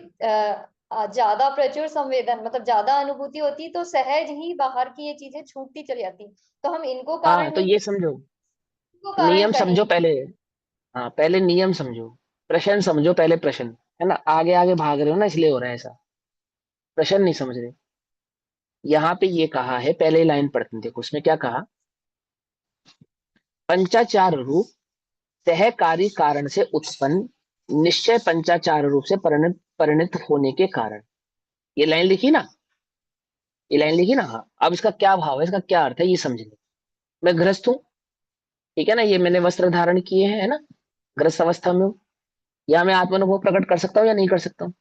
ज्यादा प्रचुर संवेदन मतलब ज्यादा अनुभूति होती तो सहज ही बाहर की ये चीजें छूटती चली जाती। तो हम इनको हाँ, कारण तो नहीं ये समझो, इनको कारण नियम समझो कहेंगे। पहले। हाँ, पहले नियम समझो, प्रश्न समझो पहले, प्रश्न, है ना। आगे आगे भाग रहे हो ना, इसलिए हो रहा है ऐसा, प्रश्न नहीं समझ रहे। यहाँ पे ये कहा है, पहले लाइन पढ़ते हैं, देखो उसमें क्या कहा। पंचाचार रूप सहकारी कारण से उत्पन्न निश्चय पंचाचार रूप से परिणत परिणत होने के कारण। ये लाइन लिखी ना, ये लाइन लिखी ना। हाँ, अब इसका क्या भाव है, इसका क्या अर्थ है, ये समझ लो। मैं गृहस्थ हूँ, ठीक है ना, ये मैंने वस्त्र धारण किए हैं, है ना, गृहस्थ अवस्था में हूँ। या मैं आत्मानुभव प्रकट कर सकता हूँ या नहीं कर सकता हूँ,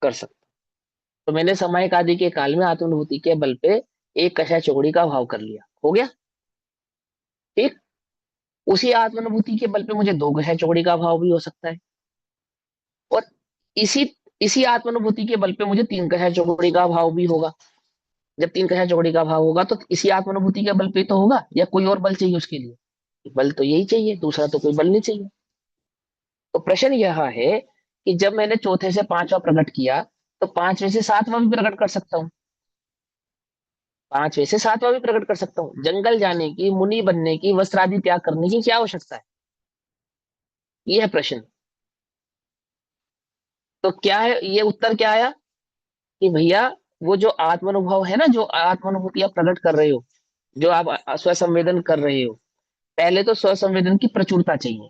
कर सकता हूँ। तो मैंने समायिक आदि के काल में आत्मानुभूति के बल पे एक कषाय चौकड़ी का भाव कर लिया, हो गया, ठीक। उसी आत्मानुभूति के बल पे मुझे दो कषाय चौकड़ी का भाव भी हो सकता है, और इसी इसी आत्मानुभूति के बल पे मुझे तीन कषाय चौकड़ी का भाव भी होगा। जब तीन कषाय चौकड़ी का भाव होगा तो इसी आत्मानुभूति के बल पे तो होगा, या कोई और बल चाहिए उसके लिए, बल तो यही चाहिए, दूसरा तो कोई बल नहीं चाहिए। तो प्रश्न यह है कि जब मैंने चौथे से पांचवा प्रकट किया, तो पांचवे से सातवां भी प्रकट कर सकता हूँ, पांचवे से सातवां भी प्रकट कर सकता हूँ। जंगल जाने की, मुनि बनने की, वस्त्र आदि त्याग करने की क्या आवश्यकता है, ये है प्रश्न। तो क्या है ये उत्तर, क्या आया कि भैया वो जो आत्मानुभव है ना, जो आत्मानुभूति आप प्रकट कर रहे हो, जो आप स्वसंवेदन कर रहे हो, पहले तो स्वसंवेदन की प्रचुरता चाहिए,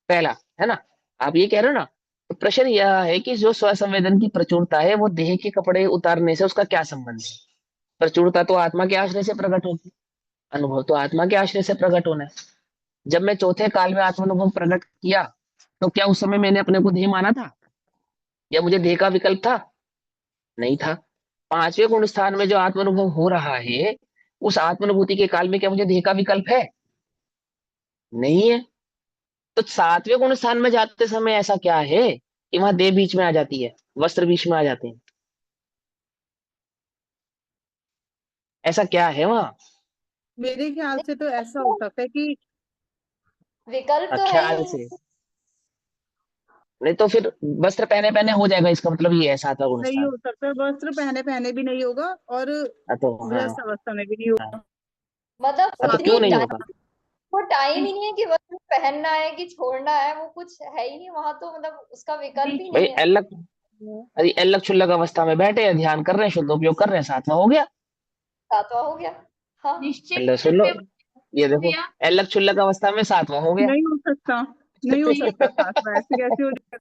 पहला, है ना। आप ये कह रहे हो ना। तो प्रश्न यह है कि जो स्वसंवेदन की प्रचुरता है वो देह के कपड़े उतारने से उसका क्या संबंध है। प्रचुरता तो आत्मा के आश्रय से प्रकट होगी, अनुभव तो आत्मा के आश्रय से प्रकट होना है। जब मैं चौथे काल में आत्मानुभव प्रकट किया, तो क्या उस समय मैंने अपने को देह माना था, या मुझे देह का विकल्प था, नहीं था। पांचवें गुण स्थान में जो आत्मानुभव हो रहा है, उस आत्मानुभूति के काल में क्या मुझे देह का विकल्प है, नहीं है। तो सातवें गुण स्थान में जाते समय ऐसा क्या है कि वहां देह बीच में आ जाती है, वस्त्र बीच में आ जाते हैं, ऐसा क्या है वहां। मेरे ख्याल से तो ऐसा हो सकता है कि विकल्प तो है ही ख्याल नहीं। से, नहीं तो फिर वस्त्र पहने पहने हो जाएगा, इसका मतलब ये है सातवां गुण नहीं स्थान। हो सकता, वस्त्र पहने पहने भी नहीं होगा और तो हाँ, गृहस्थ अवस्था में भी नहीं हाँ, होगा। मतलब तो सातवें क्यों उतनी नहीं गुण होगा। वो टाइम ही नहीं है कि वस्त्र पहनना है कि छोड़ना है, वो कुछ है ही नहीं वहां, तो मतलब उसका विकल्प ही भाई नहीं है। अलग, अरे अलग क्षुल्लक अवस्था में बैठे हैं, ध्यान कर रहे हैं, शुद्ध उपयोग कर रहे हैं, सातवां हो गया। सातवां हो गया। हाँ, निश्चित मतलब सुन लो, से ये देखो, भैया। अलग क्षुल्लक अवस्था में सातवां हो गया। नहीं हो सकता, नहीं हो नहीं, सकता सातवां, ऐसे कैसे हो जाएगा?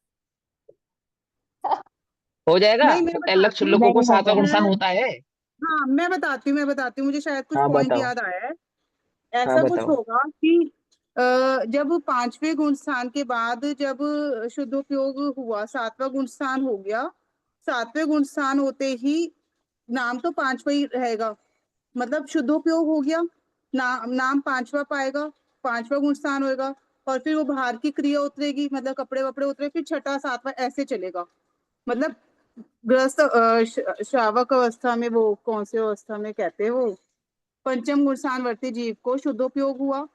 हो जाएगा, नहीं, मैं अलग बताती हूँ। क्षुल्लकों को सातवां गुण मैं स्थान होता है। हाँ, मैं बताती हूँ, मुझे शायद कुछ हाँ पॉइंट बताओ, याद आया है। हाँ ऐसा कुछ बताओ। होगा कि जब पांचवें गुण स्थान के बाद जब शुद्धोपयोग हुआ, सातवां गुण स्थान हो गया, सातवें गुण स्थान होते ही नाम तो पांचवा ही रहेगा, मतलब शुद्धोपयोग हो गया, नाम पांचवा पाएगा, पांचवा गुण स्थान होएगा, और फिर वो बाहर की क्रिया उतरेगी, मतलब कपड़े वपड़े उतरे, फिर छठा सातवां ऐसे चलेगा। मतलब गृहस्थ श्रावक अवस्था में, वो कौन सी अवस्था में कहते हैं वो, पंचम गुण स्थानवर्ती जीव को शुद्धोपयोग हुआ।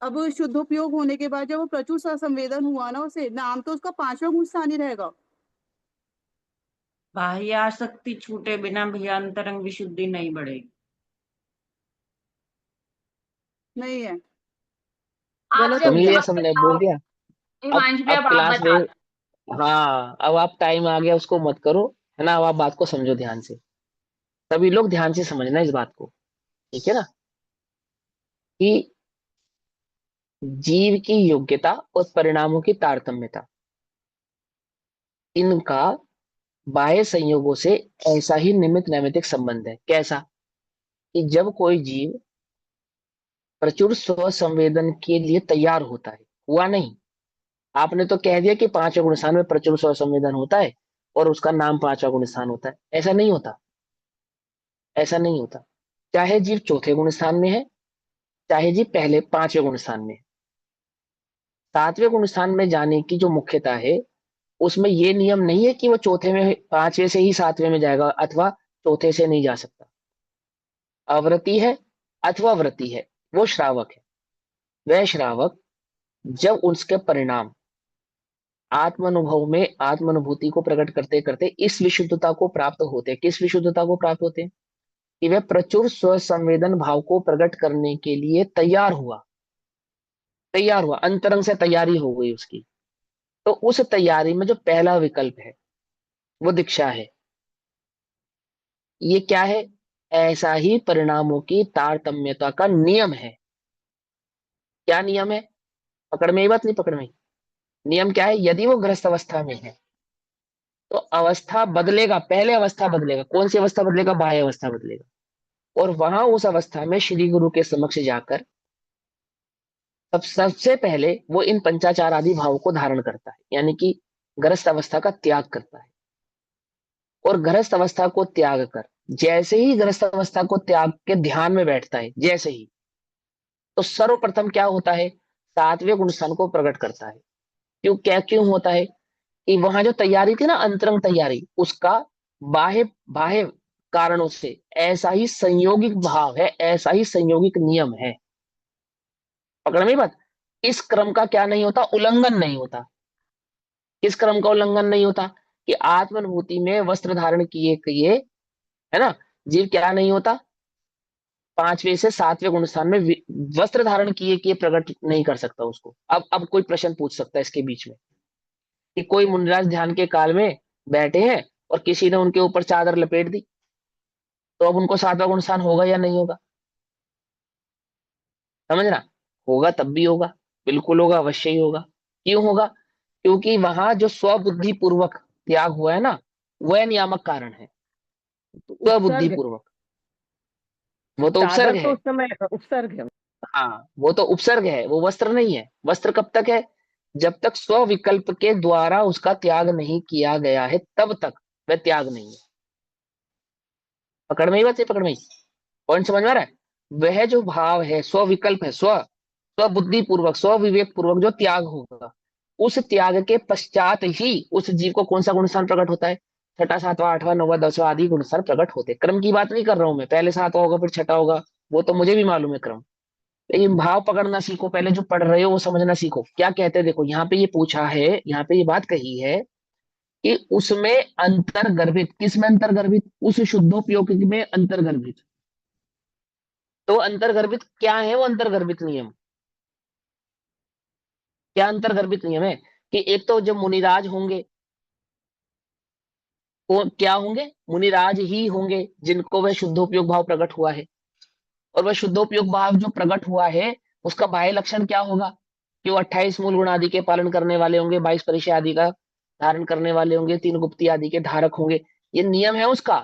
अब शुद्धोपयोग होने के बाद जब वो प्रचुर संवेदन हुआ ना, उसे नाम तो उसका पांचवा गुण स्थान ही रहेगा। बाह्यासक्ति छूटे बिना भी अंतरंग विशुद्धि नहीं बढ़ेगी। नहीं है, आप गलत जब हो तुम गया। ये आप समझ बोल बताओ दिया। हिमांशु भाई, अब अब आप क्लास बता में, हाँ अब आप टाइम आ गया उसको मत करो, है ना। अब आप बात को समझो ध्यान से, सभी लोग ध्यान से समझना इस बात को, ठीक है ना। कि जीव की योग्यता और परिणामों की तारतम्यता, इनका बाह्य संयोगों से ऐसा ही निमित्त नैमित्तिक संबंध है। कैसा? कि जब कोई जीव प्रचुर स्व संवेदन के लिए तैयार होता है, हुआ नहीं, आपने तो कह दिया कि पांचवें गुण स्थान में प्रचुर स्व संवेदन होता है और उसका नाम पांचवा गुण स्थान होता है। ऐसा नहीं होता, ऐसा नहीं होता। चाहे जीव चौथे गुण स्थान में है, चाहे जीव पहले पांचवें गुण स्थान में है। सातवें गुण स्थान में जाने की जो मुख्यता है, उसमें ये नियम नहीं है कि वो चौथे में, पांचवें से ही सातवें में जाएगा अथवा चौथे से नहीं जा सकता। अवृत्ति है अथवा वृत्ति है, वो श्रावक है। वह श्रावक जब उसके परिणाम आत्मानुभव में आत्मानुभूति को प्रकट करते करते इस विशुद्धता को प्राप्त होते हैं। किस विशुद्धता को प्राप्त होते हैं? कि वह प्रचुर स्व संवेदन भाव को प्रकट करने के लिए तैयार हुआ, तैयार हुआ, अंतरंग से तैयारी हो गई उसकी। तो उस तैयारी में जो पहला विकल्प है वो दीक्षा है। ये क्या है? ऐसा ही परिणामों की तारतम्यता का नियम है। क्या नियम है? पकड़ में ही बात, नहीं पकड़ में ही। नियम क्या है? यदि वो ग्रस्त अवस्था में है तो अवस्था बदलेगा, पहले अवस्था बदलेगा। कौन सी अवस्था बदलेगा? बाह्य अवस्था बदलेगा। और वहां उस अवस्था में श्री गुरु के समक्ष जाकर सबसे पहले वो इन पंचाचार आदि भावों को धारण करता है, यानी कि ग्रस्त अवस्था का त्याग करता है। और ग्रस्त अवस्था को त्याग कर, जैसे ही ग्रस्त अवस्था को त्याग के ध्यान में बैठता है, जैसे ही, तो सर्वप्रथम क्या होता है? सातवें गुण स्थान को प्रकट करता है। क्यों होता है? कि वहां जो तैयारी थी ना, अंतरंग तैयारी, उसका बाह्य बाह्य कारणों से ऐसा ही संयोगिक भाव है, ऐसा ही संयोगिक नियम है। पकड़ में बात। इस क्रम का क्या नहीं होता? उल्लंघन नहीं होता। किस क्रम का उल्लंघन नहीं होता? कि आत्मानुभूति में वस्त्र धारण किए किए, है ना, जीव क्या नहीं होता? पांचवें से सातवें गुण स्थान में वस्त्र धारण किए किए प्रकट नहीं कर सकता उसको। अब कोई प्रश्न पूछ सकता है इसके बीच में कि कोई मुनिराज ध्यान के काल में बैठे हैं और किसी ने उनके ऊपर चादर लपेट दी, तो अब उनको सातवां गुण स्थान होगा या नहीं होगा? समझना। होगा, तब भी होगा, बिल्कुल होगा, अवश्य ही होगा। क्यों होगा? क्योंकि वहां जो स्वबुद्धि पूर्वक त्याग हुआ है ना, वह नियामक कारण है। तो स्वबुद्धि उपसर्ग है। पूर्वक, वो तो उपसर्ग चादर तो है। उस समय उपसर्ग है। हाँ, वो तो उपसर्ग है, वो वस्त्र नहीं है। वस्त्र कब तक है? जब तक स्व विकल्प के द्वारा उसका त्याग नहीं किया गया है, तब तक वह त्याग नहीं है। पकड़ में ही बात है, पकड़ में ही। पॉइंट समझ में आ रहा है? वह जो भाव है, स्व विकल्प है, स्व बुद्धि पूर्वक, स्व विवेक पूर्वक जो त्याग होगा, उस त्याग के पश्चात ही उस जीव को कौन सा गुणस्थान प्रकट होता है? छठा, सातवां, आठवां, नौवां, दसवां आदि गुणस्थान प्रकट होते हैं। क्रम की बात नहीं कर रहा हूं मैं, पहले सातवां होगा फिर छठा होगा, वो तो मुझे भी मालूम है क्रम। लेकिन भाव पकड़ना सीखो, पहले जो पढ़ रहे हो वो समझना सीखो। क्या कहते हैं देखो, यहाँ पे ये पूछा है, यहाँ पे ये बात कही है कि उसमें अंतर्गर्भित, किसमें अंतर्गर्भित? उस शुद्धोपयोग में अंतर्गर्भित। तो अंतर्गर्भित क्या है? वो अंतर्गर्भित नियम क्या? अंतर्गर्भित नियम है कि एक तो जब मुनिराज होंगे, वो क्या होंगे? मुनिराज ही होंगे जिनको वह शुद्धोपयोग भाव प्रकट हुआ है। और वह शुद्धोपयोग भाव जो प्रकट हुआ है, उसका बाह्य लक्षण क्या होगा? कि वो 28 मूल गुण आदि के पालन करने वाले होंगे, 22 परिचय आदि का धारण करने वाले होंगे, 3 गुप्ती आदि के धारक होंगे। ये नियम है उसका।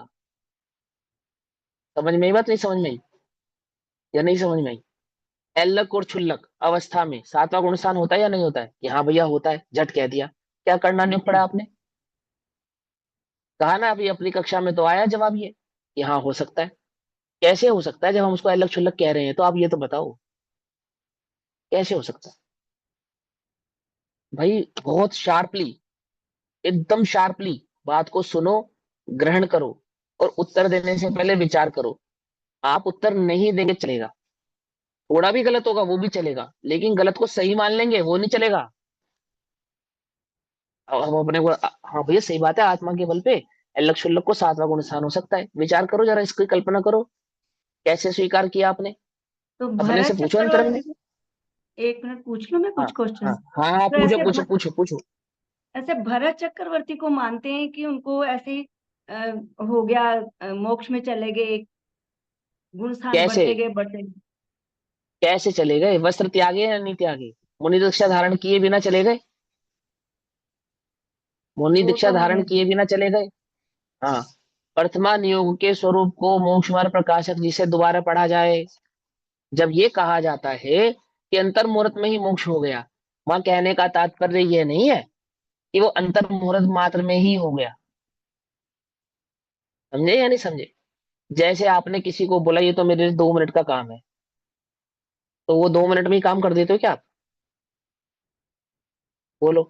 समझ में आई बात, नहीं समझ में आई? या नहीं समझ में आई? एल्लक और छुल्लक अवस्था में सातवां गुण स्थान होता है या नहीं होता है? कि हाँ भैया होता है, झट कह दिया। क्या करना नहीं पड़ा आपने? कहा ना अभी, अपनी कक्षा में तो आया जवाब ये कि हाँ हो सकता है। कैसे हो सकता है? जब हम उसको एल्लक छुल्लक कह रहे हैं, तो आप ये तो बताओ कैसे हो सकता है? भाई बहुत शार्पली, एकदम शार्पली बात को सुनो, ग्रहण करो और उत्तर देने से पहले विचार करो। आप उत्तर नहीं देंगे चलेगा, थोड़ा भी गलत होगा वो भी चलेगा, लेकिन गलत को सही मान लेंगे वो नहीं चलेगा। अब हम अपने को हाँ भैया सही बात है, आत्मा के बल पे अलग शुल्लक को सातवां गुण स्थान हो सकता है। विचार करो जरा, इसकी कल्पना करो, कैसे स्वीकार किया आपने, तो अपने से भरत पूछो अंतरंग में। चक्रवर्ती, एक मिनट पूछ लो मैं हाँ कुछ क्वेश्चन। हाँ हाँ हाँ, तो पूछो ऐसे पूछो पूछो पूछो। ऐसे भरत चक्रवर्ती को मानते हैं कि उनको ऐसे अ, हो गया, मोक्ष में चले गए, गुण स्थान कैसे, बढ़ते गए बढ़ते गए। कैसे चले गए, वस्त्र त्यागे या नहीं त्यागे, मुनि दीक्षा धारण किए बिना चले गए, मुनि वो दीक्षा तो धारण मुझे किए बिना चले गए। हाँ, वर्तमान योग के स्वरूप को मोक्ष मार्ग प्रकाशक जिसे दोबारा पढ़ा जाए। जब ये कहा जाता है कि अंतर मुहूर्त में ही मोक्ष हो गया, वहां कहने का तात्पर्य ये नहीं है कि वो अंतर मुहूर्त मात्र में ही हो गया। समझे या नहीं समझे? जैसे आपने किसी को बोला ये तो मेरे 2 मिनट का काम है, तो वो 2 मिनट में ही काम कर देते हो क्या आप? बोलो।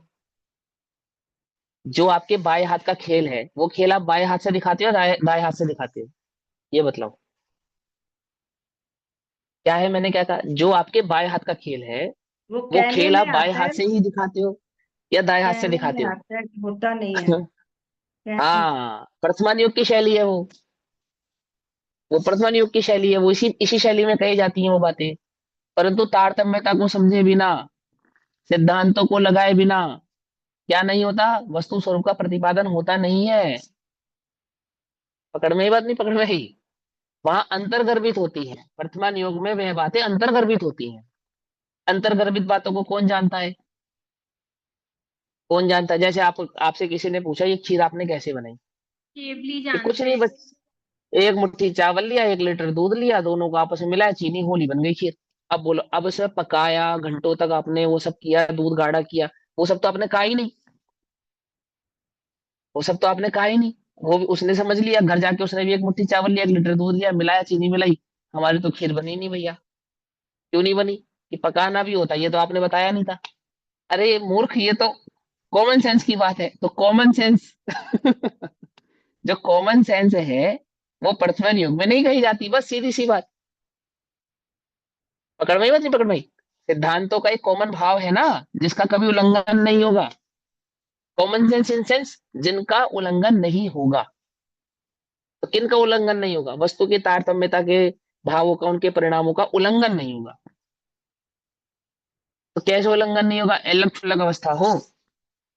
जो आपके बाएं हाथ का खेल है वो खेल आप बाएं हाथ से दिखाते हो या दाएं दाएं हाथ से दिखाते हो? ये बतलाओ। क्या है, मैंने क्या कहा, जो आपके बाएं हाथ का खेल है वो वो कहने खेल में आप बाएं आता हाथ है, से ही दिखाते हो या दाएं हाथ से कहने में दिखाते हो? आता है, होता नहीं है। कहने हाँ, वर्तमान युग की शैली है वो वर्तमान युग की शैली है, वो इसी इसी शैली में कही जाती है वो बातें। परंतु तारतम्यता को समझे बिना, सिद्धांतों को लगाए बिना क्या नहीं होता, वस्तु स्वरूप का प्रतिपादन होता नहीं है। पकड़ में ही बात नहीं पकड़ में ही, वहां अंतर्गर्भित होती है, वर्तमान युग में वह बातें अंतर्गर्भित होती हैं। अंतर्गर्भित बातों को कौन जानता है, कौन जानता है? जैसे आप, आपसे किसी ने पूछा ये खीर आपने कैसे बनाई, केवली ये कुछ जानते नहीं, हैं। बस एक मुट्ठी चावल लिया, 1 लीटर दूध लिया, दोनों को आपस में मिलाया, चीनी होली, बन गई खीर। अब बोलो, अब इसे पकाया, घंटों तक आपने वो सब किया, दूध गाढ़ा किया, वो सब तो आपने कहा ही नहीं, वो सब तो आपने कहा ही नहीं। वो भी उसने समझ लिया, घर जाके उसने भी 1 मुट्ठी चावल लिया, 1 लीटर दूध लिया, मिलाया, चीनी मिलाई, हमारी तो खीर बनी नहीं भैया। क्यों नहीं बनी? कि पकाना भी होता है, ये तो आपने बताया नहीं था। अरे मूर्ख, ये तो कॉमन सेंस की बात है, तो कॉमन सेंस जो कॉमन सेंस है वो वर्तमान युग में नहीं कही जाती, बस सीधी सी बात। पकड़ में ही बात नहीं पकड़ में ही? सिद्धांतों का एक कॉमन भाव है ना, जिसका कभी उल्लंघन नहीं होगा। कॉमन सेंस इन सेंस जिनका उल्लंघन नहीं होगा। तो किन का उल्लंघन नहीं होगा? वस्तु की तारतम्यता के भावों का, उनके परिणामों का उल्लंघन नहीं होगा। तो कैसे उल्लंघन नहीं होगा? अलग थलग अवस्था हो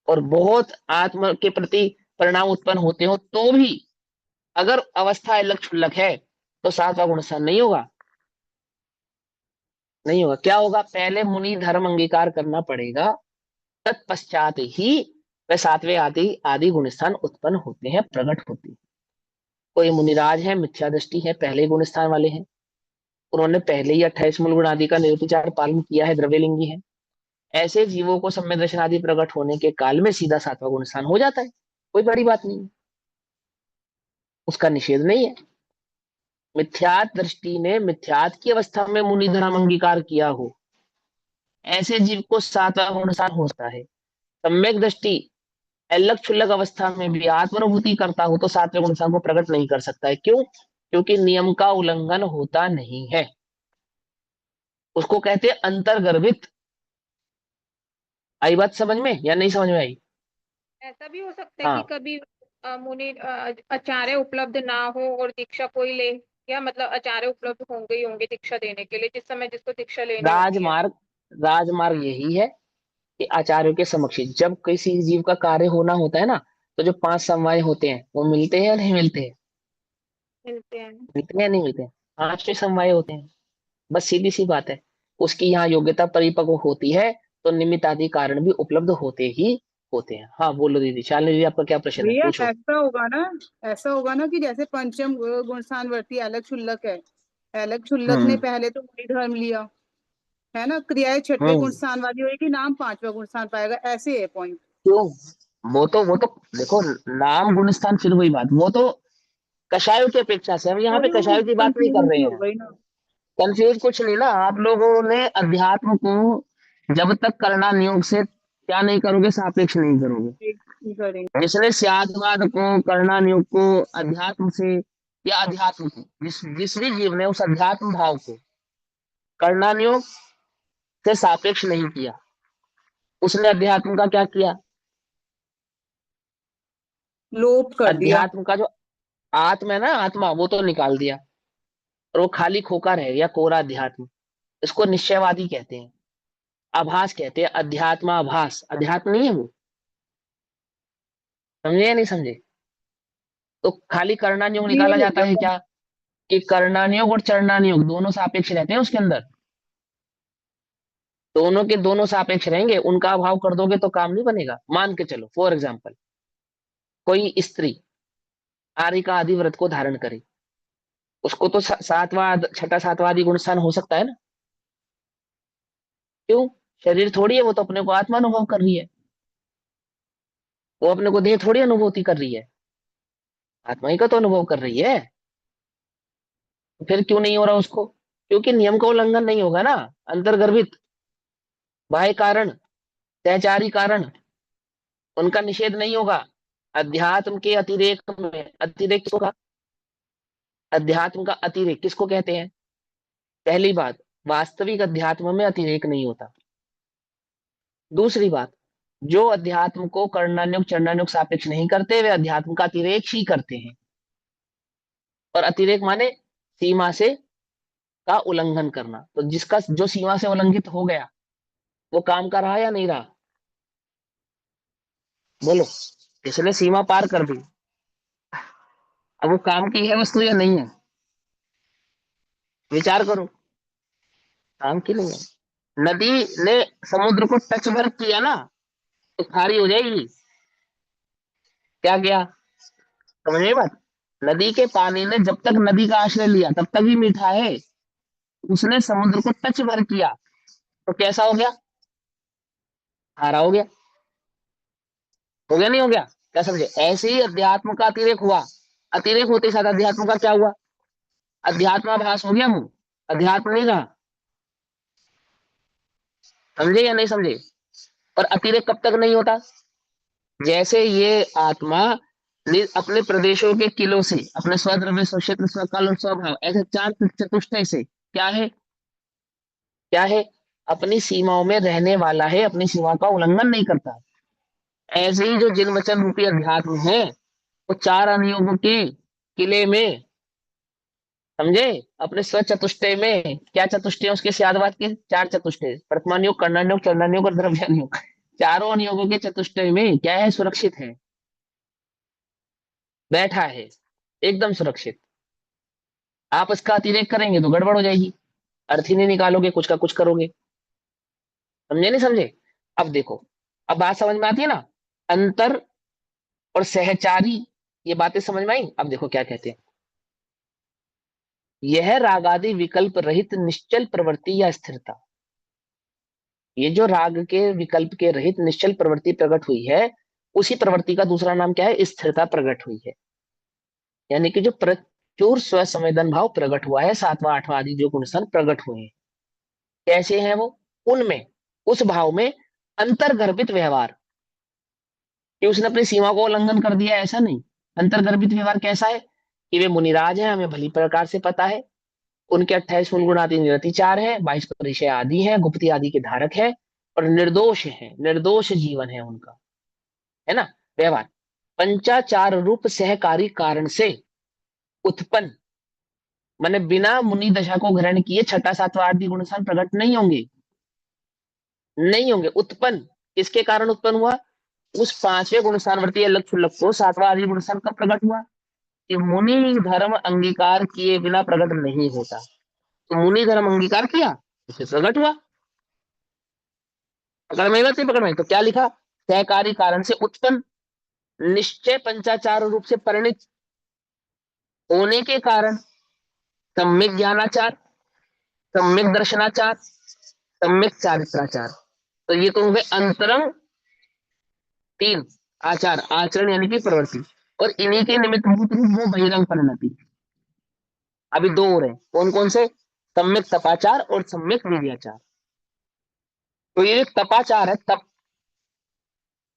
और बहुत आत्मा के प्रति परिणाम उत्पन्न होते हो तो भी, अगर अवस्था अलग क्षुल्लक है तो सातवां गुण स्थान नहीं होगा, नहीं होगा। क्या होगा? पहले मुनि धर्म अंगीकार करना पड़ेगा, तत्पश्चात ही वह सातवें आदि आदि गुण स्थान उत्पन्न होते हैं, प्रकट होते हैं। कोई मुनिराज है, मिथ्या दृष्टि है, पहले गुण स्थान वाले हैं, उन्होंने पहले ही 28 मूल गुण आदि का निरुपचार पालन किया है, द्रव्यलिंगी है। ऐसे जीवों को सम्यक दर्शन आदि प्रकट होने के काल में सीधा सातवां गुण स्थान हो जाता है, कोई बड़ी बात नहीं है, उसका निषेध नहीं है। मिथ्यात दृष्टि ने मिथ्यात की अवस्था में मुनि धर्म अंगीकार किया हो, ऐसे जीव को सातवां गुण स्थान होता है। सम्यक दृष्टि अलग क्षुल्लक अवस्था में भी आत्मानुभूति करता हो तो सातवें गुण स्थान को प्रकट नहीं कर सकता है। क्यों? क्योंकि नियम का उल्लंघन होता नहीं है, उसको कहते हैं अंतर्गर्भित। आई बात समझ में या नहीं समझ में आई? ऐसा भी हो सकता है कि हाँ, कभी मुनि आचार्य उपलब्ध ना हो और दीक्षा कोई ले, या मतलब आचार्य उपलब्ध होंगे ही होंगे दीक्षा देने के लिए जिस समय जिसको दीक्षा लेनी होती है। राजमार्ग, राजमार्ग यही है कि आचार्यों के समक्ष जब किसी जीव का कार्य होना होता है ना, तो जो 5 समवाय होते हैं वो मिलते हैं या नहीं मिलते हैं? मिलते हैं। मिलते हैं या नहीं मिलते हैं? 5 समवाय होते हैं, बस सीधी सी बात है। उसकी यहाँ योग्यता परिपक्व होती है तो निमित्त आदि कारण भी उपलब्ध होते ही होते हैं। हाँ बोलो दीदी, शालिनी दीदी, आपका क्या प्रश्न है, भैया पूछो। ऐसा होगा ना कि जैसे पंचम गुणस्थान वर्ती अलग क्षुल्लक है, अलग क्षुल्लक ने हम्म पहले तो मुनि धर्म लिया है ना, क्रियाएं छठवें हम्म गुणस्थान वाली होगी, नाम पांचवा गुणस्थान पाएगा, ऐसे है पॉइंट। क्यों? वो तो देखो, नाम गुण स्थान, फिर वही बात, वो तो कषायों की अपेक्षा से, हम यहाँ पे अरे वो कषायों की बात नहीं कर कंफ्यूजन रहे सी हो हैं। गई ना। कंफ्यूज कुछ नहीं ना, आप लोगों ने अध्यात्म को जब तक करना नियोग से क्या नहीं करोगे, सापेक्ष नहीं करोगे। ठीक करेंगे। जिसने स्यादवाद को, करना नियोग को अध्यात्म से या अध्यात्म को, जिस भी जीव ने उस अध्यात्म भाव को कर्णानुयोग से सापेक्ष नहीं किया, उसने अध्यात्म का क्या किया? लोप कर दिया। अध्यात्म का जो आत्मा है ना, आत्मा, वो तो निकाल दिया, और वो खाली खोखा रह गया, कोरा अध्यात्म। इसको निश्चयवादी कहते हैं, आभास कहते हैं, अध्यात्म आभास, अध्यात्म नहीं है वो। समझे या नहीं समझे? तो खाली कर्णानुयोग जी निकाला जाता है भैया। क्या, कि कर्णानुयोग और चरणानुयोग दोनों सापेक्ष रहते हैं उसके अंदर, दोनों के दोनों सापेक्ष रहेंगे, उनका अभाव कर दोगे तो काम नहीं बनेगा। मान के चलो, फॉर एग्जाम्पल, कोई स्त्री आर्य का आदि व्रत को धारण करे, उसको तो सातवां छठा सातवां आदि गुण स्थान हो सकता है ना? क्यों? शरीर थोड़ी है, वो तो अपने को आत्मा अनुभव कर रही है, वो अपने को देह थोड़ी अनुभूति कर रही है, आत्मा ही का तो अनुभव कर रही है। फिर क्यों नहीं हो रहा उसको? क्योंकि नियम का उल्लंघन नहीं होगा ना, अंतर्गर्भित बाह्य कारण, सहचारी कारण, उनका निषेध नहीं होगा। अध्यात्म के अतिरेक में, अतिरेक किसको कहा? अध्यात्म का अतिरेक किसको कहते हैं? पहली बात, वास्तविक अध्यात्म में अतिरेक नहीं होता। दूसरी बात, जो अध्यात्म को कर्णानुयोग चरणानुयोग सापेक्ष नहीं करते, वे अध्यात्म का अतिरेक ही करते हैं। और अतिरेक माने सीमा से का उल्लंघन करना। तो जिसका जो सीमा से उल्लंघित हो गया, वो काम का रहा या नहीं रहा? बोलो, इसने सीमा पार कर दी, अब वो काम की है वस्तु या नहीं है? विचार करो, काम की नहीं है। नदी ने समुद्र को टच भर किया ना, तो खारी हो जाएगी। क्या किया? समझे बात? नदी के पानी ने जब तक नदी का आश्रय लिया तब तक ही मीठा है, उसने समुद्र को टच भर किया तो कैसा हो गया? खारा हो गया। हो गया नहीं हो गया? क्या समझे? ऐसे ही अध्यात्म का अतिरेक हुआ, अतिरेक होते साथ अध्यात्म का क्या हुआ? अध्यात्माभास हो गया, वो अध्यात्म नहीं रहा। समझे या नहीं समझे? और अतिरेक कब तक नहीं होता? जैसे ये आत्मा अपने प्रदेशों के किलो से, अपने स्वद्रव्य स्वक्षेत्र स्वकाल और स्वभाव, ऐसे चार चतुष्टय से क्या है, क्या है, अपनी सीमाओं में रहने वाला है, अपनी सीमा का उल्लंघन नहीं करता। ऐसे ही जो जिन वचन रूपी अध्यात्म है, वो चार अनुयोगों के किले में, समझे, अपने स्व चतुष्टय में, क्या चतुष्टय उसके सियादवाद के? चार चतुष्टय, प्रथमानुयोग, कर्णानुयोग, चरणानुयोग और द्रव्यानुयोग। चारों अनुयोगों के चतुष्टय में क्या है? सुरक्षित है, बैठा है, एकदम सुरक्षित। आप इसका अतिरेक करेंगे तो गड़बड़ हो जाएगी, अर्थ ही नहीं निकालोगे, कुछ का कुछ करोगे। समझे नहीं समझे? अब देखो, अब बात समझ में आती है ना, अंतर और सहचारी, ये बातें समझ में आई। अब देखो क्या कहते हैं, यह रागादि विकल्प रहित निश्चल प्रवृत्ति या स्थिरता, ये जो राग के विकल्प के रहित निश्चल प्रवृत्ति प्रकट हुई है, उसी प्रवृत्ति का दूसरा नाम क्या है? स्थिरता प्रकट हुई है। यानी कि जो प्रचुर स्व संवेदन भाव प्रकट हुआ है, सातवां आठवां आदि जो गुणस्थान प्रकट हुए हैं, कैसे हैं वो? उनमें, उस भाव में अंतर्गर्भित व्यवहार, कि उसने अपनी सीमा को उल्लंघन कर दिया, ऐसा नहीं। अंतर्गर्भित व्यवहार कैसा है? कि वे मुनिराज हैं, हमें भली प्रकार से पता है, उनके 28 मूल गुणादि निरति चार है, 22 परिचय आदि है, गुप्ति आदि के धारक है, और निर्दोष है, निर्दोष जीवन है उनका, है ना व्यवहार। पंचाचार रूप सहकारी कारण से उत्पन्न, माने बिना मुनि दशा को ग्रहण किए छठा सातवां आदि गुणस्थान प्रकट नहीं होंगे, नहीं होंगे। उत्पन्न किसके कारण उत्पन्न हुआ? उस पांचवें गुणस्थान वर्ती अलग क्षुल्लक को सातवां आदि गुणस्थान कब प्रकट हुआ? कि मुनि धर्म अंगीकार किए बिना प्रकट नहीं होता, तो मुनि धर्म अंगीकार किया, उसे प्रकट हुआ। पकड़ में नहीं पकड़ में? तो क्या लिखा? सहकारी कारण से उत्पन्न निश्चय पंचाचार रूप से परिणित होने के कारण सम्यक ज्ञानाचार, सम्यक दर्शनाचार, सम्यक चारित्राचार, तो ये तो हुए अंतरंग तीन आचार, आचरण यानी कि प्रवृत्ति, और इन्हीं के निमित्त भूत रूप वो बहिरंग परिणति। अभी दो और हैं, कौन कौन से? सम्यक तपाचार और सम्यक वीर्याचार। तो ये तपाचार है, तप,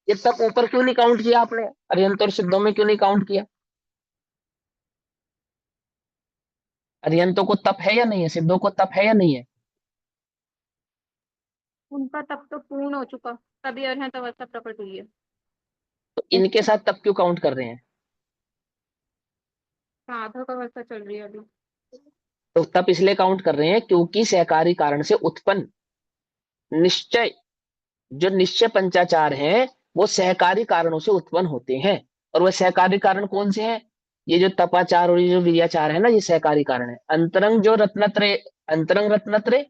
ये तप ऊपर क्यों नहीं काउंट किया आपने? अरिहंत और सिद्धों में क्यों नहीं काउंट किया? अरिहंतों को तप है या नहीं है, सिद्धों को तप है या नहीं है? उनका तप तो पूर्ण हो चुका, तभी अरहत अवस्था प्रकट हुई है। तो इनके साथ तप क्यों काउंट कर रहे हैं? साधक अवस्था चल रही है अभी। तो तप इसलिए काउंट कर रहे हैं क्योंकि सहकारी कारण से उत्पन्न निश्चय, जो निश्चय पंचाचार हैं वो सहकारी कारणों से उत्पन्न होते हैं। और वह सहकारी कारण कौन से हैं? ये जो तपाचार और ये जो विद्याचार है ना, ये सहकारी कारण है। अंतरंग जो रत्नत्रय, अंतरंग रत्नत्रय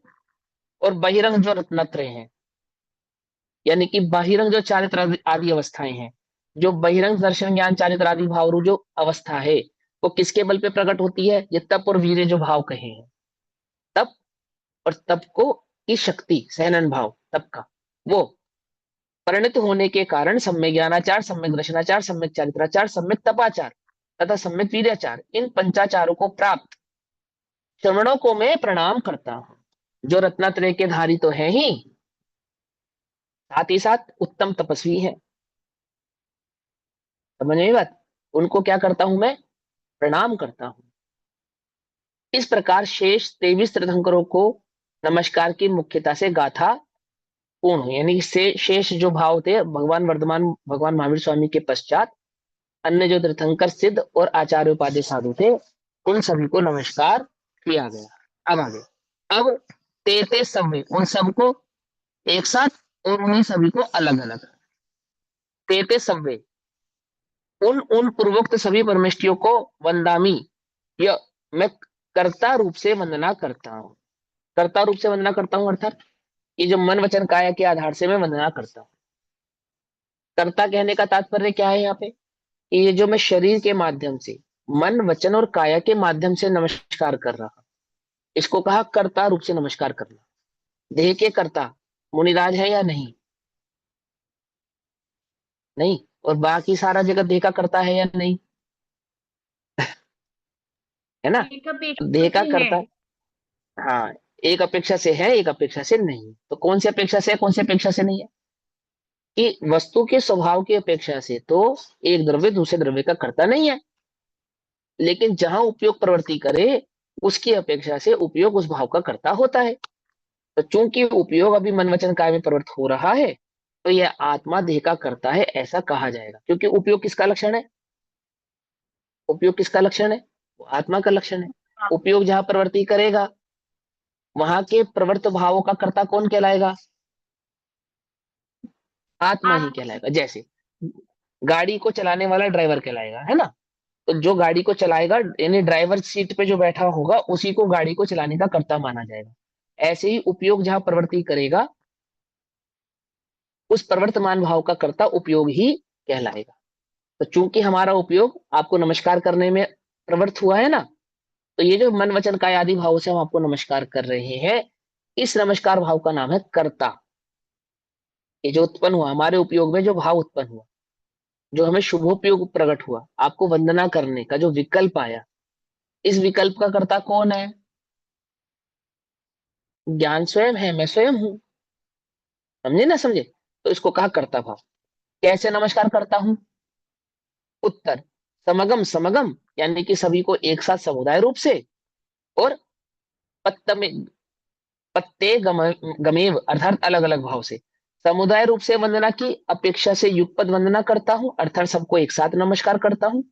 और बहिरंग जो रत्नत्रय हैं, यानी कि बहिरंग जो चारित्र आदि अवस्थाएं हैं, जो बहिरंग दर्शन ज्ञान चारित्र आदि भाव रूप जो अवस्था है, वो किसके बल पे प्रकट होती है? ये तप और वीर्य जो भाव कहे हैं, तप और तप को की शक्ति, सहनन भाव तप का, वो परिणत होने के कारण सम्यक ज्ञानाचार, सम्यक दर्शनाचार, सम्यक चारित्राचार, सम्यक तपाचार तथा सम्यक वीर्याचार, इन पंचाचारों को प्राप्त श्रवणों को मैं प्रणाम करता हूं। जो रत्नात्रय के धारी तो है ही, साथ ही साथ उत्तम तपस्वी है। समझ में बात? उनको क्या करता हूं मैं? प्रणाम करता हूं। इस प्रकार शेष 23 तीर्थंकरों को नमस्कार की मुख्यता से गाथा पूर्ण हुई, यानी कि शेष जो भाव थे भगवान वर्धमान, भगवान महावीर स्वामी के पश्चात अन्य जो तीर्थंकर सिद्ध और आचार्य उपाध्याय साधु थे, उन सभी को नमस्कार किया गया। अब आगे, अब तेते सव्वे, उन सबको एक साथ और उन्हीं सभी को अलग अलग। तेते सव्वे, उन उन पूर्वोक्त सभी परमेष्टियों को वंदामी, यह मैं कर्ता रूप से वंदना करता हूं। कर्ता रूप से वंदना करता हूं अर्थात ये जो मन वचन काया के आधार से मैं वंदना करता हूं। कर्ता कहने का तात्पर्य क्या है यहाँ पे? कि ये जो मैं शरीर के माध्यम से, मन वचन और काया के माध्यम से नमस्कार कर रहा हूं, इसको कहा कर्ता रूप से नमस्कार करना। देह के कर्ता मुनिराज है या नहीं? नहीं। और बाकी सारा जगत देह का करता है या नहीं? है ना? एक अपेक्षा देह का से है। कर्ता, हाँ, एक अपेक्षा से है, एक अपेक्षा से नहीं। तो कौन सी अपेक्षा से है, कौन सी अपेक्षा से नहीं है? कि वस्तु के स्वभाव की अपेक्षा से तो एक द्रव्य दूसरे द्रव्य का कर्ता नहीं है, लेकिन जहां उपयोग प्रवृत्ति करे उसकी अपेक्षा से उपयोग उस भाव का कर्ता होता है। तो चूंकि उपयोग अभी मन वचन काय में प्रवृत्त हो रहा है, तो यह आत्मा देह का कर्ता है ऐसा कहा जाएगा। क्योंकि उपयोग किसका लक्षण है? उपयोग किसका लक्षण है? वो आत्मा का लक्षण है। उपयोग जहां प्रवृत्ति करेगा वहां के प्रवृत्त भावों का कर्ता कौन कहलाएगा? आत्मा ही कहलाएगा। जैसे गाड़ी को चलाने वाला ड्राइवर कहलाएगा, है ना? तो जो गाड़ी को चलाएगा, यानी ड्राइवर सीट पे जो बैठा होगा उसी को गाड़ी को चलाने का कर्ता माना जाएगा। ऐसे ही उपयोग जहां प्रवृत्ति करेगा उस प्रवर्तमान भाव का कर्ता उपयोग ही कहलाएगा। तो चूंकि हमारा उपयोग आपको नमस्कार करने में प्रवृत्त हुआ है ना, तो ये जो मन वचन काय आदि भाव से हम आपको नमस्कार कर रहे हैं, इस नमस्कार भाव का नाम है कर्ता। ये जो उत्पन्न हुआ हमारे उपयोग में, जो भाव उत्पन्न हुआ, जो हमें शुभोपयोग प्रकट हुआ, आपको वंदना करने का जो विकल्प आया, इस विकल्प का कर्ता कौन है? ज्ञान स्वयं है, मैं स्वयं हूं। समझे ना? समझे? तो इसको कहा कर्ता भाव। कैसे नमस्कार करता हूं? उत्तर, समगम, समगम यानी कि सभी को एक साथ समुदाय रूप से, और पत्त में पत्ते गमेव अर्थात अलग अलग भाव से। समुदाय रूप से वंदना की अपेक्षा से युगपद वंदना करता हूं, अर्थात सबको एक साथ नमस्कार करता हूं।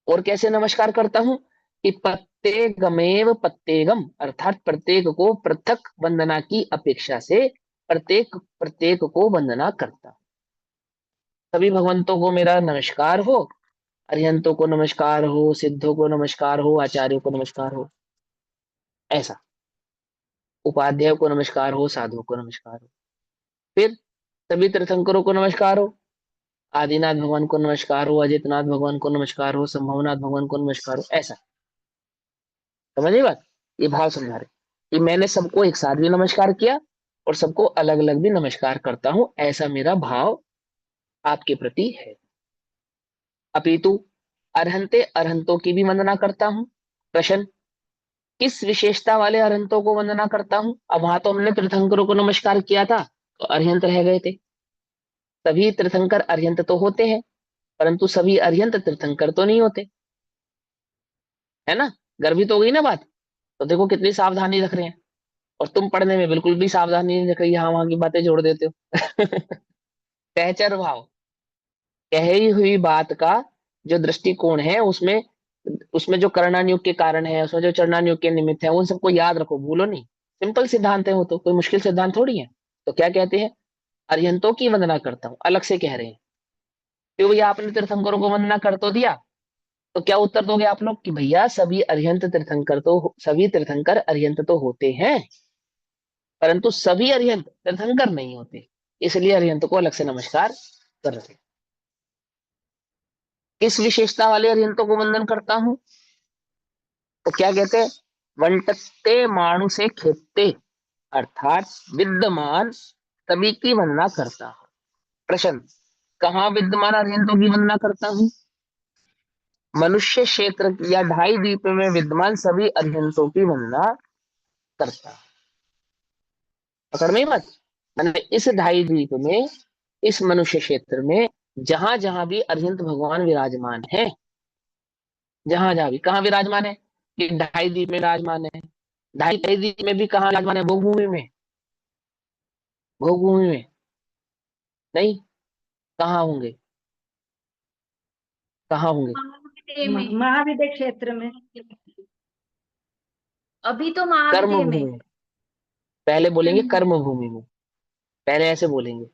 और कैसे नमस्कार करता हूं? कि पत्ते गमेव पत्तेगम, अर्थात प्रत्येक को पृथक वंदना की अपेक्षा से प्रत्येक प्रत्येक को वंदना करता हूं। सभी भगवंतों को मेरा नमस्कार हो, अरिहंतों को नमस्कार हो, सिद्धों को नमस्कार हो, आचार्यों को नमस्कार हो, ऐसा उपाध्याय को नमस्कार हो, साधुओं को नमस्कार हो। फिर सभी तीर्थंकरों को नमस्कार हो, आदिनाथ भगवान को नमस्कार हो, अजितनाथ भगवान को नमस्कार हो, संभवनाथ भगवान को नमस्कार हो, ऐसा। समझिए बात? ये भाव समझा रहे कि मैंने सबको एक साथ भी नमस्कार किया और सबको अलग अलग भी नमस्कार करता हूं, ऐसा मेरा भाव आपके प्रति है। अपितु अरहंते अरहंतों की भी वंदना करता हूं। प्रश्न, किस विशेषता वाले अरहंतों को वंदना करता हूं? अब वहां तो हमने तीर्थंकरों को नमस्कार किया था तो अरहंत रह गए थे। सभी तीर्थंकर अरहंत तो होते हैं, परंतु सभी अरहंत तीर्थंकर तो नहीं होते, है ना? गर्भित हो गई ना बात? तो देखो कितनी सावधानी रख रहे हैं, और तुम पढ़ने में बिल्कुल भी सावधानी नहीं रख रही, यहाँ वहां की बातें जोड़ देते हो। सहचर भाव, कही हुई बात का जो दृष्टिकोण है उसमें, उसमें जो कर्णानुयोग के कारण है, उसमें जो चरणानुयोग के निमित्त है, उन सबको याद रखो, भूलो नहीं। सिंपल सिद्धांत है वो, तो कोई मुश्किल सिद्धांत थोड़ी है। तो क्या कहते हैं, अरिहंतों की वंदना करता हूं, अलग से कह रहे हैं। तो भैया आपने तीर्थंकरों को वंदना कर तो दिया, तो क्या उत्तर दोगे आप लोग कि भैया सभी अरिहंत तीर्थंकर तो, सभी तीर्थंकर अरिहंत तो होते हैं, परंतु सभी अरिहंत तीर्थंकर नहीं होते, इसलिए अरिहंत को अलग से नमस्कार कर रहे हैं। किस विशेषता वाले अरिहंतों को वंदन करता हूं, तो क्या कहते हैं, वंटते माणु से खेते, अर्थात विद्यमान सभी की वंदना करता हूं। प्रश्न, कहाँ विद्यमान अरिहंतों की वंदना करता हूं, मनुष्य क्षेत्र या ढाई द्वीप में विद्यमान सभी अरिहंतों की वंदना करता हूं। पकड़ में मत, मैंने इस ढाई द्वीप में, इस मनुष्य क्षेत्र में जहां जहां भी अरिहंत भगवान विराजमान है, जहां जहां भी, कहाँ विराजमान है, ये ढाई द्वीप में विराजमान है, ढाई ढाई द्वीप में भी कहाँ विराजमान है, भोगभूमि में, भोगभूमि में नहीं, कहाँ होंगे, कहाँ होंगे, महाविद्य में, महाविद्य क्षेत्र में। अभी तो कर्म महाविद्य भूमि में। में, पहले बोलेंगे कर्म भूमि में, पहले ऐसे बोलेंगे,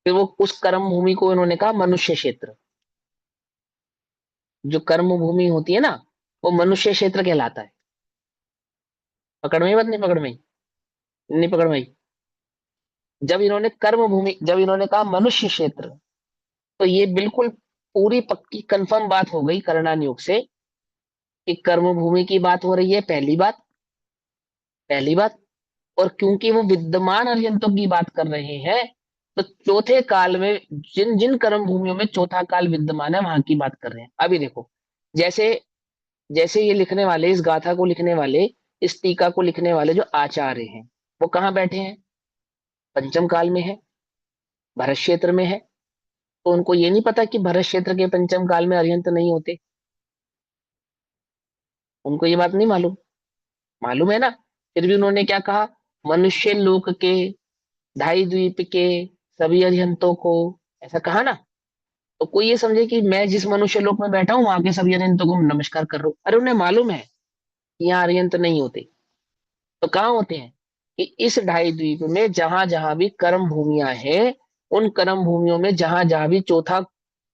फिर वो उस कर्म भूमि को इन्होंने कहा मनुष्य क्षेत्र। जो कर्म भूमि होती है ना, वो मनुष्य क्षेत्र कहलाता है। पकड़ में मत, नहीं पकड़ में, नहीं पकड़ में। जब इन्होंने कर्म भूमि, जब इन्होंने कहा मनुष्य क्षेत्र, तो ये बिल्कुल पूरी पक्की कंफर्म बात हो गई कर्णानुयोग से कि कर्म भूमि की बात हो रही है, पहली बात, पहली बात। और क्योंकि वो विद्यमान अरिहंतों की बात कर रहे हैं, तो चौथे काल में जिन जिन कर्म भूमियों में चौथा काल विद्यमान है वहां की बात कर रहे हैं। अभी देखो, जैसे जैसे ये लिखने वाले, इस गाथा को लिखने वाले, इस टीका को लिखने वाले जो आचार्य हैं, वो कहाँ बैठे हैं, पंचम काल में है, भरत क्षेत्र में है। तो उनको ये नहीं पता कि भरत क्षेत्र के पंचम काल में अरिहंत नहीं होते, उनको ये बात नहीं मालूम, मालूम है ना। फिर भी उन्होंने क्या कहा, मनुष्य लोक के ढाई द्वीप के सभी अरिहंतों को, ऐसा कहा ना। तो कोई ये समझे कि मैं जिस मनुष्य लोक में बैठा हूं वहां के सभी अरिहंतों को नमस्कार कर रहा हूं, अरे उन्हें मालूम है कि यहाँ अरिहंत नहीं होते। तो कहाँ होते हैं, कि इस ढाई द्वीप में जहां जहां भी कर्म भूमियां हैं, उन कर्म भूमियों में जहां जहां भी चौथा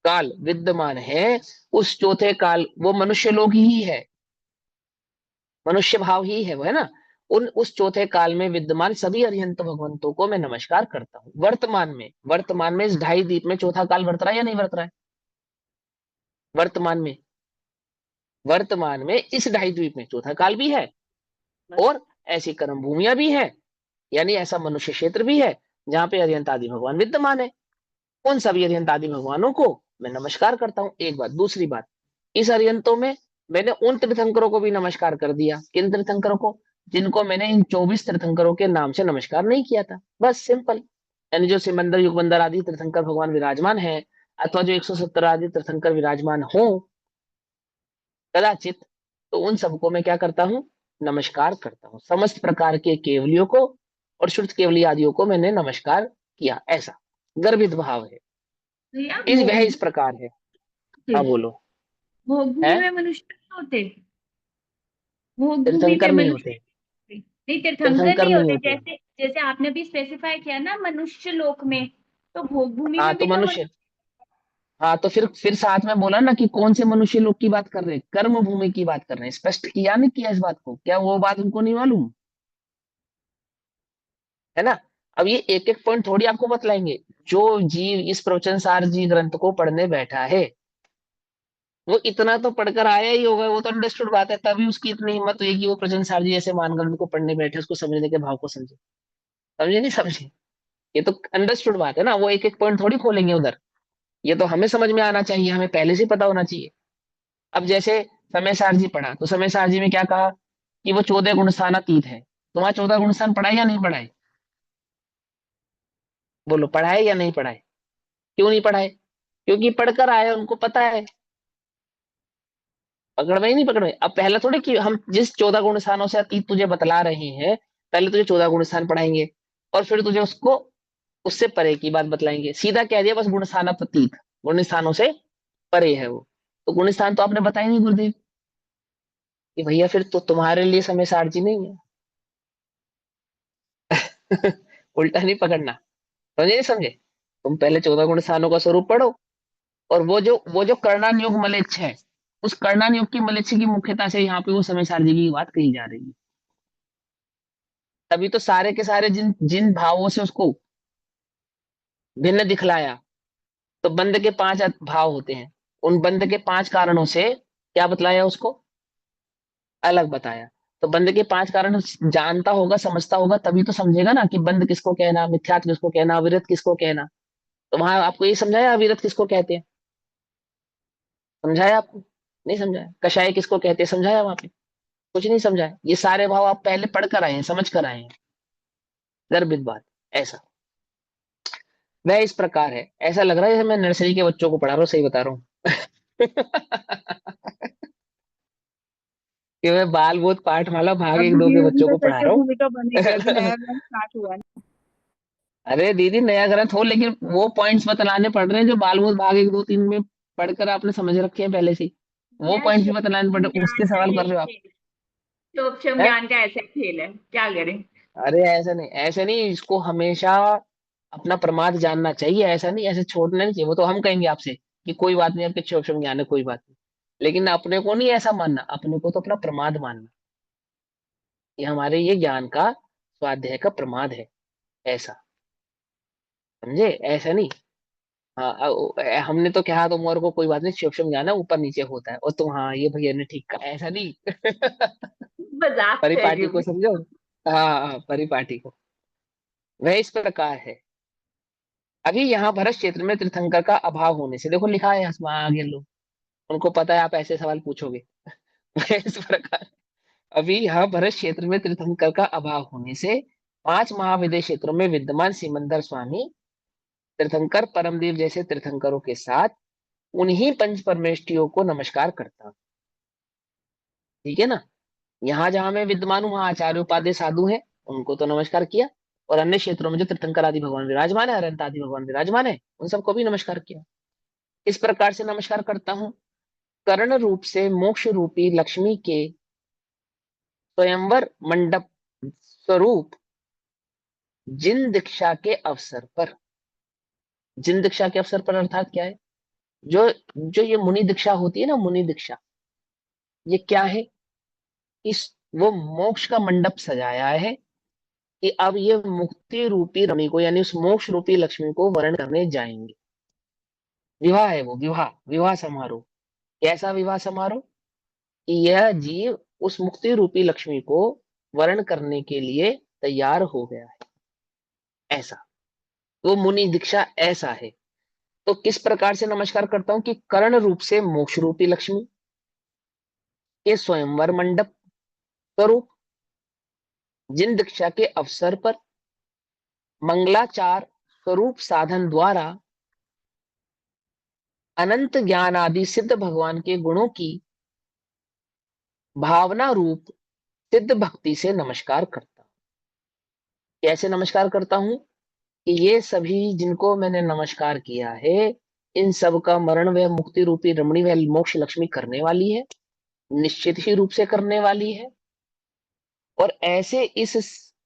काल विद्यमान है, उस चौथे काल, वो मनुष्य लोक ही है, मनुष्य भाव ही है वो, है ना। उन उस चौथे काल में विद्यमान सभी अरिहंत भगवंतों को मैं नमस्कार करता हूँ। वर्तमान में, वर्तमान में इस ढाई द्वीप में चौथा काल वर्त रहा है या नहीं वर्त रहा है, वर्तमान में, वर्तमान में इस ढाई द्वीप में चौथा काल भी है, और ऐसी कर्म भूमियां भी हैं, यानी ऐसा मनुष्य क्षेत्र भी है जहां पे अरिहंत आदि भगवान विद्यमान है। उन सभी अरिहंत आदि भगवानों को मैं नमस्कार करता हूँ, एक बात। दूसरी बात, इस अरिहंतों में मैंने उन तीर्थंकरों को भी नमस्कार कर दिया, किन तीर्थंकरों को, जिनको मैंने इन 24 तीर्थंकरों के नाम से नमस्कार नहीं किया था, बस सिंपल। यानी जो सिमंदर युगबंदर आदि तीर्थंकर भगवान विराजमान है, अथवा जो 170 आदि तीर्थंकर विराजमान हो कदाचित, तो उन सबको मैं क्या करता हूँ, नमस्कार करता हूँ। समस्त प्रकार के केवलियों को और शुद्ध केवली आदियों को मैंने नमस्कार किया, ऐसा गर्भित भाव है। भैया इस वह इस प्रकार है। हाँ बोलो। भोगभूमि है, में मनुष्य नहीं होते, भोगभूमि में तीर्थंकर नहीं मनुष्य होते, नहीं, तीर्थंकर तीर्थंकर नहीं नहीं होते, होते। जैसे जैसे आपने भी स्पेसिफाई किया ना मनुष्य लोक में, तो भोगभूमि हाँ में तो भी तो मनुष्य, हाँ तो फिर साथ में बोला ना कि कौन से मनुष्य लोग की बात कर रहे हैं, कर्म भूमि की बात कर रहे हैं। स्पष्ट किया नहीं किया इस बात को, क्या वो बात उनको नहीं मालूम, है ना। अब ये एक एक पॉइंट थोड़ी आपको बतलाएंगे। जो जीव इस प्रवचन सार जी ग्रंथ को पढ़ने बैठा है, वो इतना तो पढ़कर आया ही होगा, वो तो अंडरस्टूड बात है, तभी उसकी इतनी हिम्मत हुई कि वो प्रवचन सार जी ऐसे मान ग्रंथ को पढ़ने बैठे, उसको समझने के भाव को समझे। समझे नहीं समझे, ये तो अंडरस्टूड बात है ना, वो एक एक पॉइंट थोड़ी खोलेंगे उधर। ये तो हमें समझ में आना चाहिए, हमें पहले से पता होना चाहिए। अब जैसे समय सार जी पढ़ा, तो समय सार जी में क्या कहा कि वो 14 गुणस्थानातीत है। तो वहां 14 गुणस्थान पढ़ाए या नहीं पढ़ाए, बोलो पढ़ाए या नहीं पढ़ाए। क्यों नहीं पढ़ाए, क्योंकि पढ़कर आए, उनको पता है। पकड़ में ही नहीं, पकड़ में। अब पहला थोड़े कि हम जिस 14 गुण स्थानों से अतीत तुझे बतला रहे हैं, पहले तुझे 14 गुण स्थान पढ़ाएंगे और फिर तुझे उसको उससे परे की बात बतलाएंगे। सीधा कह दिया बस गुण स्थान प्रतीत, गुण स्थानों से परे है वो। तो गुण स्थान तो आपने बताया नहीं गुरुदेव कि भैया फिर तो तुम्हारे लिए समय सारजी नहीं है। उल्टा नहीं पकड़ना, समझे नहीं समझे? तुम पहले 14 गुण स्थानों का स्वरूप पढ़ो और वो जो कर्णानुयोग मलेच्छ है, उस कर्णानुयोग की मलेच्छ की मुख्यता से यहाँ पे वो समय सारजी की बात कही जा रही है। तभी तो सारे के सारे जिन जिन भावों से उसको भिन्न दिखलाया, तो बंद के 5 भाव होते हैं, उन बंद के 5 कारणों से क्या बतलाया उसको, अलग बताया। तो बंद के 5 कारण जानता होगा, समझता होगा, तभी तो समझेगा ना कि बंद किसको कहना, मिथ्यात्व किसको कहना, अविरत किसको कहना। तो वहां आपको ये समझाया अविरत किसको कहते हैं, समझाया आपको? नहीं समझाया। कषाय किसको कहते हैं, समझाया वहां पे? कुछ नहीं समझाया। ये सारे भाव आप पहले पढ़ कर आए हैं, समझ कर आए हैं। गर्भित बात ऐसा वह इस प्रकार है। ऐसा लग रहा है जैसे मैं नर्सरी के बच्चों को पढ़ा रहा हूँ, सही बता रहा हूँ। कि मैं बाल बोध पाठमाला भाग अब 1-2 के धीरे बच्चों धीरे को पढ़ा करके रहा हूँ। भूमिका बनेगी, अभी नया ग्रंथ स्टार्ट हुआ है। अरे दीदी नया ग्रंथ हो, लेकिन वो पॉइंट्स बतलाने पड़ रहे हैं जो बाल बोध भाग 1-2-3 में पढ़कर आपने समझ रखे हैं पहले से ही। वो यार पॉइंट्स भी बतलाने पड़ शोभम रहे, उसके ज्ञान का सवाल कर यही रहे हो आप। खेल है, शोभम हैं? ज्ञान का ऐसा खेल है, क्या करें। अरे ऐसा नहीं, ऐसे नहीं, इसको हमेशा अपना प्रमाद जानना चाहिए। ऐसा नहीं, ऐसे छोड़ना नहीं चाहिए। वो तो हम कहेंगे आपसे कि कोई बात नहीं, आपके शोषम ज्ञान है, कोई बात नहीं। लेकिन अपने को नहीं ऐसा मानना, अपने को तो अपना प्रमाद मानना। ये हमारे ये ज्ञान का स्वाध्याय का प्रमाद है, ऐसा समझे? ऐसा नहीं। हाँ हमने तो कहा तुम को कोई बात नहीं, सूक्ष्म ज्ञान है, ऊपर नीचे होता है, और तुम हाँ ये भैया ने ठीक कहा, ऐसा नहीं। मजाक कर रही परिपाटी हूँ को मैं। समझो। हाँ परिपाटी को। वह इस प्रकार है। अभी यहाँ भरत क्षेत्र में तीर्थंकर का अभाव होने से, देखो लिखा है आसमान आगे लोग, उनको पता है आप ऐसे सवाल पूछोगे। वह इस प्रकार अभी यहाँ भरत क्षेत्र में तीर्थंकर का अभाव होने से 5 महाविद्य क्षेत्रों में विद्यमान सिमंदर स्वामी तीर्थंकर परमदेव जैसे तीर्थंकरों के साथ उन्हीं पंच परमेष्टियों को नमस्कार करता। ठीक है ना? यहाँ जहां मैं विद्यमान हूँ वहां आचार्य उपाध्याय साधु है, उनको तो नमस्कार किया। और अन्य क्षेत्रों में जो तीर्थंकर आदि भगवान विराजमान है, अनंत आदि भगवान विराजमान है, उन सबको भी नमस्कार किया। इस प्रकार से नमस्कार करता हूँ। कर्ण रूप से मोक्ष रूपी लक्ष्मी के स्वयंवर मंडप स्वरूप जिन दीक्षा के अवसर पर, जिन दीक्षा के अवसर पर अर्थात क्या है, जो जो ये मुनि दीक्षा होती है ना, मुनि दीक्षा, ये क्या है? इस वो मोक्ष का मंडप सजाया है कि अब ये मुक्ति रूपी रमणी को, यानी उस मोक्ष रूपी लक्ष्मी को वर्ण करने जाएंगे। विवाह है वो, विवाह, विवाह समारोह। कैसा विवाह समारोह? कि यह जीव उस मुक्ति रूपी लक्ष्मी को वर्ण करने के लिए तैयार हो गया है, ऐसा वो मुनि दीक्षा ऐसा है। तो किस प्रकार से नमस्कार करता हूं? कि कर्ण रूप से मोक्ष रूपी लक्ष्मी के स्वयंवर मंडप स्वरूप जिन दीक्षा के अवसर पर मंगलाचार स्वरूप साधन द्वारा अनंत ज्ञान आदि सिद्ध भगवान के गुणों की भावना रूप सिद्ध भक्ति से नमस्कार करता हूं। कैसे नमस्कार करता हूं? कि ये सभी जिनको मैंने नमस्कार किया है, इन सब का मरण व मुक्ति रूपी रमणी व मोक्ष लक्ष्मी करने वाली है, निश्चित ही रूप से करने वाली है। और ऐसे इस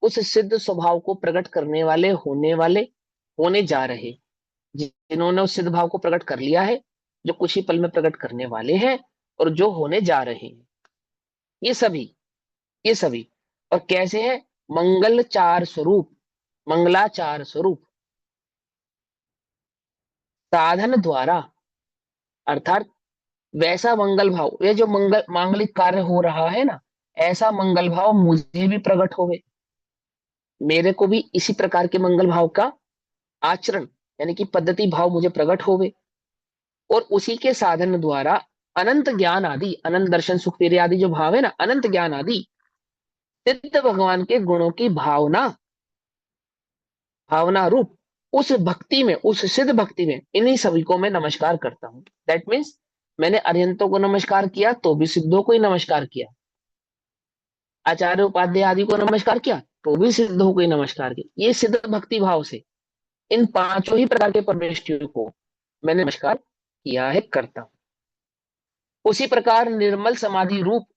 उस सिद्ध स्वभाव को प्रकट करने वाले होने जा रहे, जिन्होंने उस सिद्ध भाव को प्रकट कर लिया है, जो कुछ ही पल में प्रकट करने वाले हैं, और जो होने जा रहे हैं, ये सभी, ये सभी। और कैसे है? मंगलचार स्वरूप, मंगलाचार स्वरूप साधन द्वारा, अर्थात वैसा मंगल भाव, ये जो मांगलिक कार्य हो रहा है ना, ऐसा मंगल भाव मुझे भी प्रकट होवे, मेरे को भी इसी प्रकार के मंगल भाव का आचरण यानी कि पद्धति भाव मुझे प्रकट होवे, और उसी के साधन द्वारा अनंत ज्ञान आदि, अनंत दर्शन सुख तेरे आदि जो भाव है ना, अनंत ज्ञान आदि सिद्ध भगवान के गुणों की भावना, भावना रूप उस भक्ति में, उस सिद्ध भक्ति में इन्हीं सभी को मैं नमस्कार करता हूं। दैट मीन्स मैंने अरिहंतों को नमस्कार किया तो भी सिद्धों को ही नमस्कार किया, आचार्य उपाध्याय आदि को नमस्कार किया तो भी सिद्धों को ही नमस्कार किया। ये सिद्ध भक्ति भाव से इन पांचों ही प्रकार के परमेष्ठियों को मैंने नमस्कार किया है, करता हूं। उसी प्रकार निर्मल समाधि रूप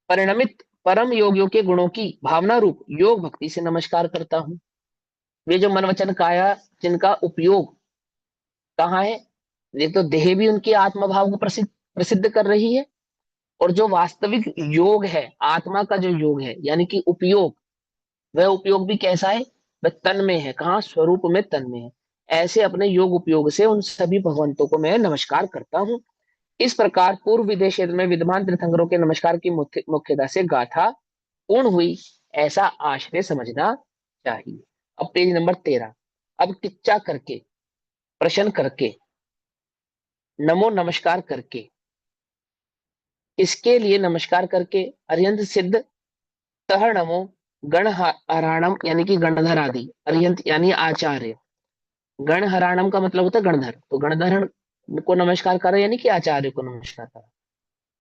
परिणमित परम योगियों के गुणों की भावना रूप योग भक्ति से नमस्कार करता हूं। वे जो मन वचन काया जिनका उपयोग कहाँ है, एक तो देह भी उनकी आत्मा भाव को प्रसिद्ध प्रसिद्ध कर रही है, और जो वास्तविक योग है आत्मा का जो योग है यानी कि उपयोग, वह उपयोग भी कैसा है, वह तन में है। कहाँ, स्वरूप में तन में है। ऐसे अपने योग उपयोग से उन सभी भगवंतों को मैं नमस्कार करता हूँ। इस प्रकार पूर्व विदेश क्षेत्र में विद्यमान तीर्थंकरों के नमस्कार की मुख्यता से गाथा पूर्ण हुई, ऐसा आश्रय समझना चाहिए। अब पेज नंबर 13। अब टिच्चा करके, प्रश्न करके, नमो नमस्कार करके, इसके लिए नमस्कार करके, अरिहंत सिद्ध तह नमो गण हराणम यानी कि गणधर आदि, अरिहंत यानी आचार्य, गण हराणम का मतलब होता है गणधर, तो गणधर को नमस्कार करो यानी कि आचार्य को नमस्कार करो।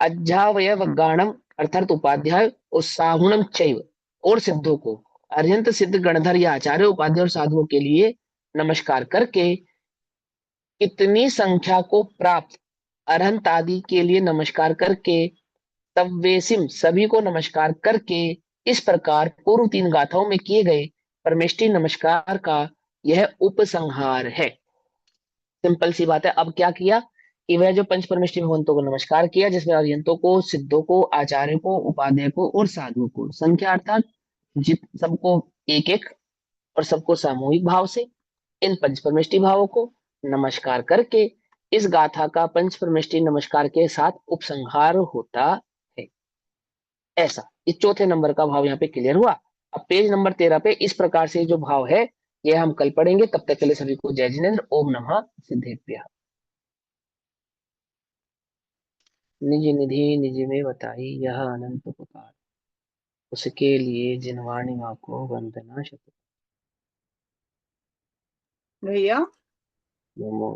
अज्झावय वगाणम अर्थात उपाध्याय और साहुणम चैव और सिद्धों को, अरिहंत सिद्ध गणधर या आचार्य उपाध्याय और साधुओं के लिए नमस्कार करके, इतनी संख्या को प्राप्त अरहंत आदि के लिए नमस्कार करके, तव्वेसिम सभी को नमस्कार करके, इस प्रकार पूर्व 3 गाथाओं में किए गए परमेष्टि नमस्कार का यह उपसंहार है। सिंपल सी बात है। अब क्या किया कि वह जो पंच परमेष्टि भगवंतों को नमस्कार किया, जिसमें अरिहंतों को, सिद्धों को, आचार्य को, उपाध्याय को और साधुओं को, संख्या अर्थात जित सबको एक एक और सबको सामूहिक भाव से, इन पंच परमेष्टि भावों को नमस्कार करके इस गाथा का पंच परमेष्टि नमस्कार के साथ उपसंहार होता है। ऐसा इस चौथे नंबर का भाव यहाँ पे क्लियर हुआ। अब पेज नंबर 13 पे इस प्रकार से जो भाव है ये हम कल पढ़ेंगे। तब तक के लिए सभी को जय जिनेन्द्र। ओम नमः सिद्धेभ्यः। निज निधि निज में बताई यह अनंत पुकार, उसके लिए जिनवाणी माँ को वंदना शत। भैया नमो